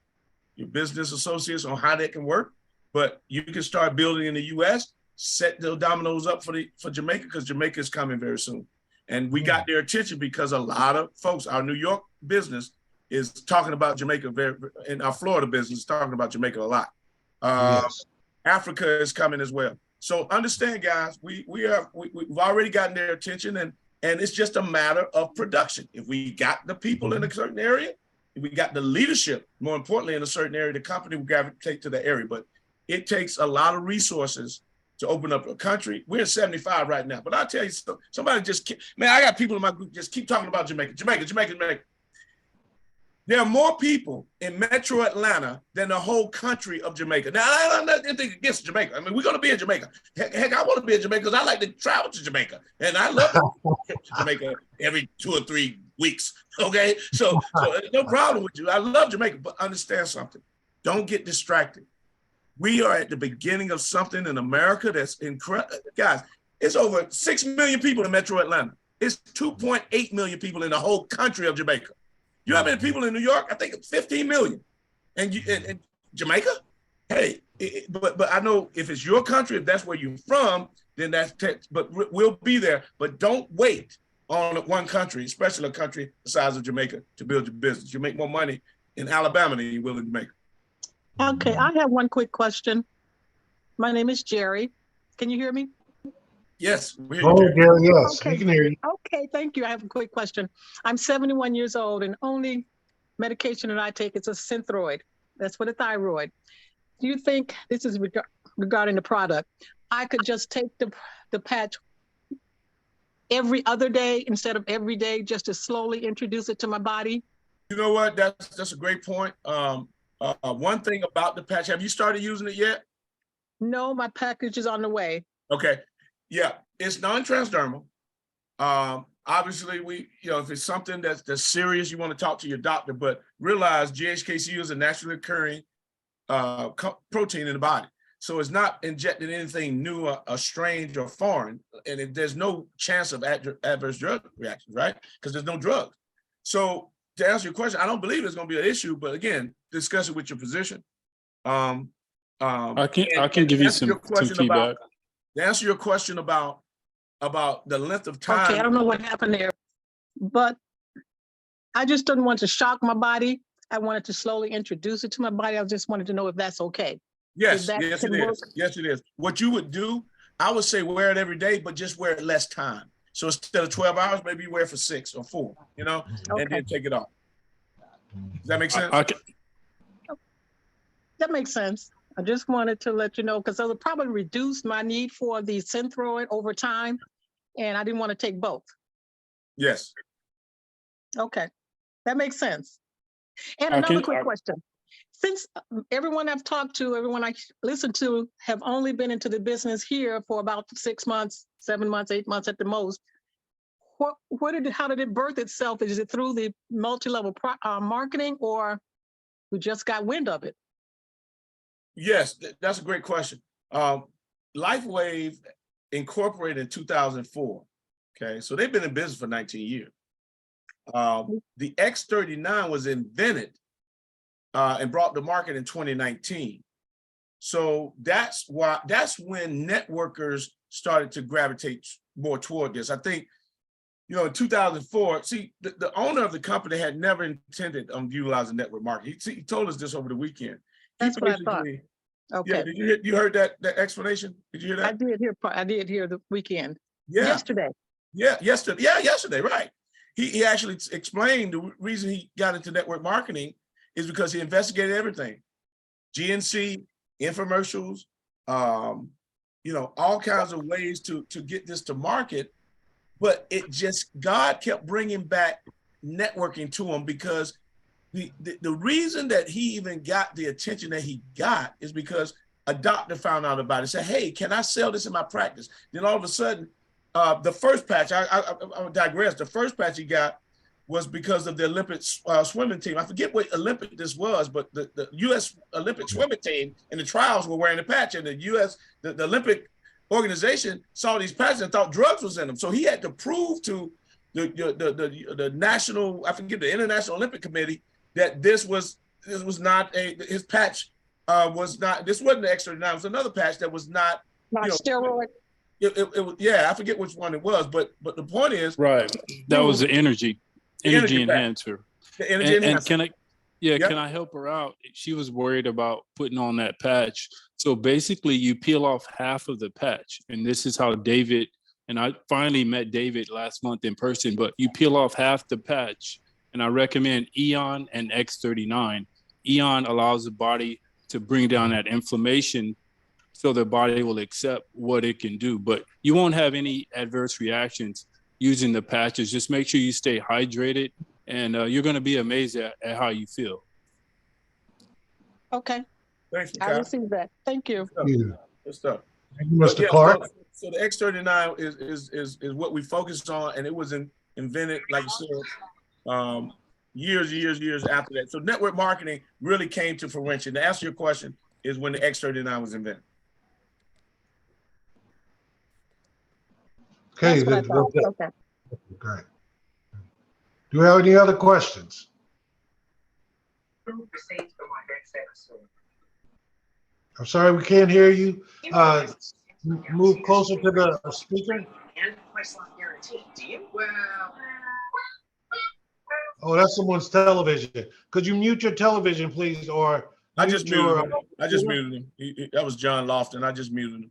business associates on how that can work. But you can start building in the U.S., set the dominoes up for Jamaica, because Jamaica is coming very soon. And we got their attention because a lot of folks, our New York business is talking about Jamaica, and our Florida business is talking about Jamaica a lot. Africa is coming as well. So understand, guys, we've already gotten their attention, and it's just a matter of production. If we got the people in a certain area, if we got the leadership, more importantly, in a certain area, the company will gravitate to the area. But it takes a lot of resources to open up a country. We're at 75 right now, but I'll tell you, somebody I got people in my group just keep talking about Jamaica. There are more people in Metro Atlanta than the whole country of Jamaica. Now, I'm not anything against Jamaica. I mean, we're going to be in Jamaica. Heck, I want to be in Jamaica because I like to travel to Jamaica. And I love to Jamaica every 2 or 3 weeks, okay? So no problem with you. I love Jamaica, but understand something. Don't get distracted. We are at the beginning of something in America that's incredible. Guys, it's over 6 million people in Metro Atlanta. It's 2.8 million people in the whole country of Jamaica. You know how many people in New York? I think it's 15 million. And Jamaica? Hey, but I know if it's your country, if that's where you're from, then but we'll be there. But don't wait on one country, especially a country the size of Jamaica, to build your business. You make more money in Alabama than you will in Jamaica. Okay, I have one quick question. My name is Jerry. Can you hear me? Yes. Jerry, yes, okay. We can hear you. Okay, thank you. I have a quick question. I'm 71 years old, and only medication that I take is a Synthroid. That's for the thyroid. Do you think, this is regarding the product, I could just take the patch every other day instead of every day, just to slowly introduce it to my body? You know what? That's a great point. One thing about the patch, have you started using it yet? No, my package is on the way. Okay. Yeah, it's non-transdermal. Obviously, if it's something that's serious, you want to talk to your doctor, but realize GHKCU is a naturally occurring protein in the body. So it's not injecting anything new or strange or foreign, and there's no chance of adverse drug reactions, right? Because there's no drugs. So to answer your question, I don't believe it's going to be an issue, but again, discuss it with your physician. I can give you some feedback. To answer your question about the length of time. Okay, I don't know what happened there, but I just didn't want to shock my body. I wanted to slowly introduce it to my body. I just wanted to know if that's okay. Yes, yes, it is. Yes, it is. What you would do, I would say wear it every day, but just wear it less time. So instead of 12 hours, maybe you wear it for 6 or 4, and then take it off. Does that make sense? That makes sense. I just wanted to let you know, because I would probably reduce my need for the Synthroid over time, and I didn't want to take both. Yes. Okay, that makes sense. And another quick question. Since everyone I've talked to, everyone I listened to have only been into the business here for about 6 months, 7 months, 8 months at the most, how did it birth itself? Is it through the multi-level marketing, or we just got wind of it? Yes, that's a great question. Lifewave incorporated in 2004. Okay, so they've been in business for 19 years. The X39 was invented and brought to market in 2019. So that's when networkers started to gravitate more toward this. I think you know, in 2004, see, the owner of the company had never intended on utilizing network marketing. He told us this over the weekend. That's what I thought. Okay. Yeah, you heard that explanation? Did you hear that? I did hear the weekend. Yeah. Yesterday. Yeah, yesterday, right. He actually explained the reason he got into network marketing is because he investigated everything. GNC, infomercials, you know, all kinds of ways to get this to market. But it just, God kept bringing back networking to him, because the reason that he even got the attention that he got is because a doctor found out about it, said, hey, can I sell this in my practice? Then all of a sudden, the first patch, I digress, the first patch he got was because of the Olympic swimming team. I forget what Olympic this was, but the U.S. Olympic swimming team in the trials were wearing the patch, and the Olympic organization saw these patches and thought drugs was in them. So he had to prove to the national, I forget, the International Olympic Committee, that this was not his patch was not, this wasn't the X39, it was another patch that was not steroid. It was, yeah, I forget which one it was, but the point is, right, that was the energy enhancer. The energy enhancer. And can I help her out? She was worried about putting on that patch. So basically you peel off half of the patch, and this is how David, and I finally met David last month in person, but you peel off half the patch, and I recommend Eon and X39. Eon allows the body to bring down that inflammation so the body will accept what it can do. But you won't have any adverse reactions using the patches. Just make sure you stay hydrated, and you're going to be amazed at how you feel. Okay. Thank you, I received that. Thank you. Good stuff. Thank you, Mr. Clark. So the X39 is what we focused on, and it was invented, like you said, years after that. So network marketing really came to fruition. To answer your question, is when the X39 was invented. Okay. That's what I thought. Okay. Do we have any other questions? I'm sorry, we can't hear you. Move closer to the speaker. Oh, that's someone's television. Could you mute your television, please? Or I just muted him. That was John Lofton. I just muted him.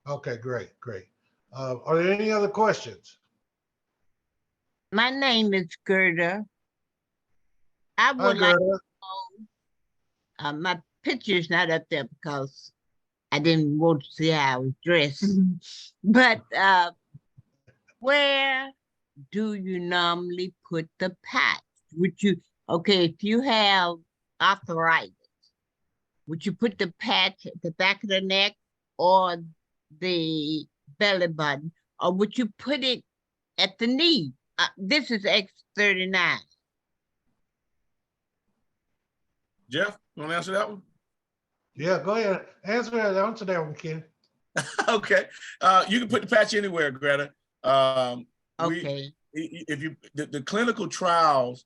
Okay, great. Are there any other questions? My name is Gerda. I would like to know, my picture's not up there because I didn't want to see how I was dressed. But where do you normally put the patch? If you have arthritis, would you put the patch at the back of the neck or the belly button, or would you put it at the knee? This is X39. Jeff, you want to answer that one? Yeah, go ahead. Answer that one, Ken. Okay. You can put the patch anywhere, Greta. Okay. The clinical trials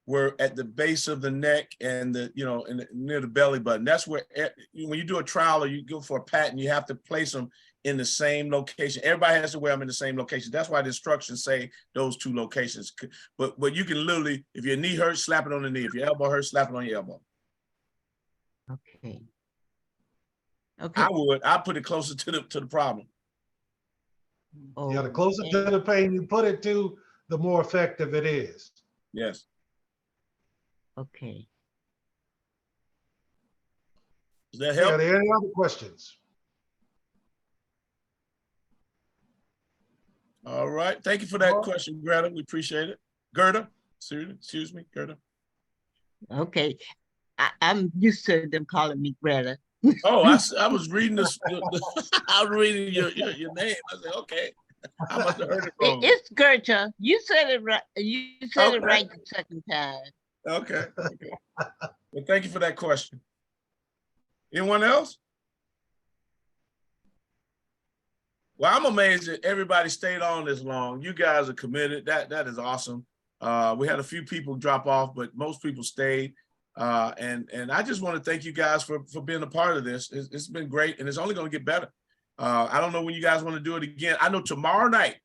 were at the base of the neck and near the belly button. That's where, when you do a trial or you go for a patent, you have to place them in the same location. Everybody has to wear them in the same location. That's why the instructions say those two locations. But you can literally, if your knee hurts, slap it on the knee. If your elbow hurts, slap it on your elbow. Okay. I'd put it closer to the problem. Yeah, the closer to the pain you put it to, the more effective it is. Yes. Okay. Does that help? Are there any other questions? All right. Thank you for that question, Greta. We appreciate it. Gerda, excuse me, Gerda. Okay. I'm used to them calling me Greta. Oh, I was reading this. I was reading your name. I said, okay. I must have heard it wrong. It's Gerta. You said it right. You said it right the second time. Okay. Well, thank you for that question. Anyone else? Well, I'm amazed that everybody stayed on this long. You guys are committed. That is awesome. We had a few people drop off, but most people stayed. And I just want to thank you guys for being a part of this. It's been great, and it's only going to get better. I don't know when you guys want to do it again. I know tomorrow night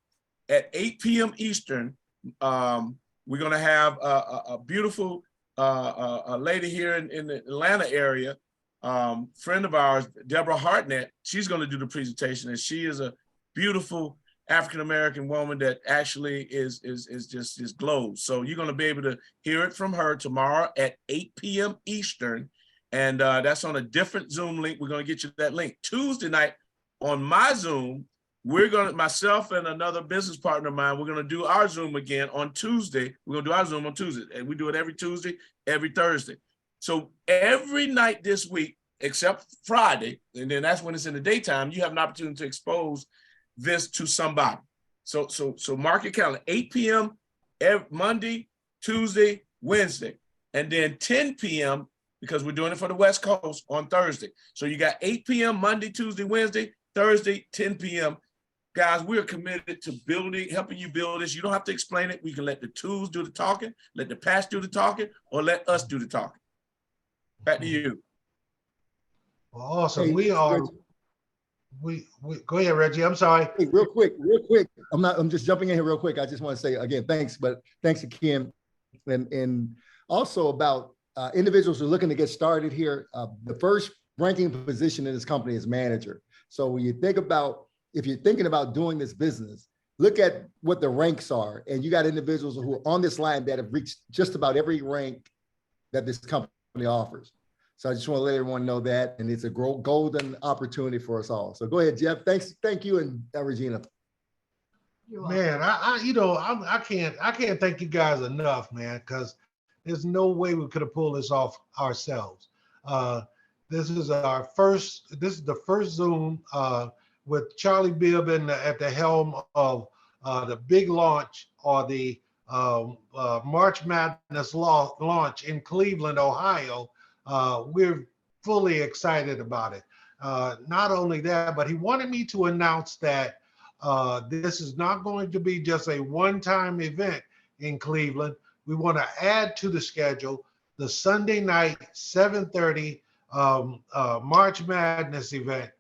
at 8 p.m. Eastern. We're going to have a beautiful a lady here in the Atlanta area, friend of ours, Deborah Hartnett. She's going to do the presentation, and she is a beautiful African-American woman that actually is just glows. So you're going to be able to hear it from her tomorrow at 8 p.m. Eastern. And that's on a different Zoom link. We're going to get you that link. Tuesday night on my Zoom, myself and another business partner of mine, we're going to do our Zoom again on Tuesday. We're going to do our Zoom on Tuesday. And we do it every Tuesday, every Thursday. So every night this week, except Friday, and then that's when it's in the daytime, you have an opportunity to expose this to somebody. So mark your calendar, 8 p.m. Monday, Tuesday, Wednesday, and then 10 p.m. because we're doing it for the West Coast on Thursday. So you got 8 p.m. Monday, Tuesday, Wednesday, Thursday, 10 p.m. Guys, we're committed to helping you build this. You don't have to explain it. We can let the tools do the talking, let the patch do the talking, or let us do the talking. Back to you. Well, awesome. We go ahead, Reggie. I'm sorry. Hey, real quick. I'm just jumping in here real quick. I just want to say again, thanks to Kim, and also about individuals who are looking to get started here. The first ranking position in this company is manager. So when you think about, if you're thinking about doing this business, look at what the ranks are. And you got individuals who are on this line that have reached just about every rank that this company offers. So I just want to let everyone know that, and it's a golden opportunity for us all. So go ahead, Jeff. Thank you, and Regina. Man, I can't thank you guys enough, man, because there's no way we could have pulled this off ourselves. This is the first Zoom with Charlie Bibb at the helm of the big launch, or the March Madness launch in Cleveland, Ohio. We're fully excited about it. Not only that, but he wanted me to announce that this is not going to be just a one-time event in Cleveland. We want to add to the schedule the Sunday night 7:30 March Madness event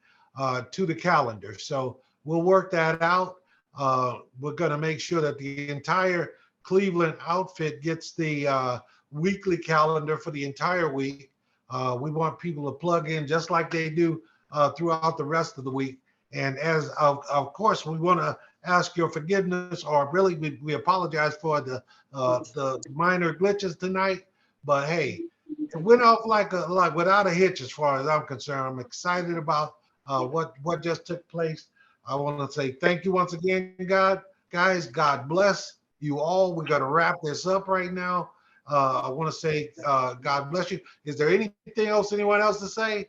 to the calendar. So we'll work that out. We're going to make sure that the entire Cleveland outfit gets the weekly calendar for the entire week. We want people to plug in just like they do throughout the rest of the week. And as of course, we want to ask your forgiveness, or really we apologize for the minor glitches tonight. But hey, it went off like without a hitch as far as I'm concerned. I'm excited about what just took place. I want to say thank you once again, guys. God bless you all. We're going to wrap this up right now. I want to say God bless you. Is there anything else anyone else to say?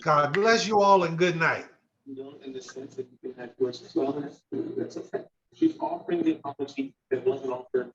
God bless you all, and good night. In the sense that you can have yours as well as that's okay. She's offering the opportunity that wasn't offered.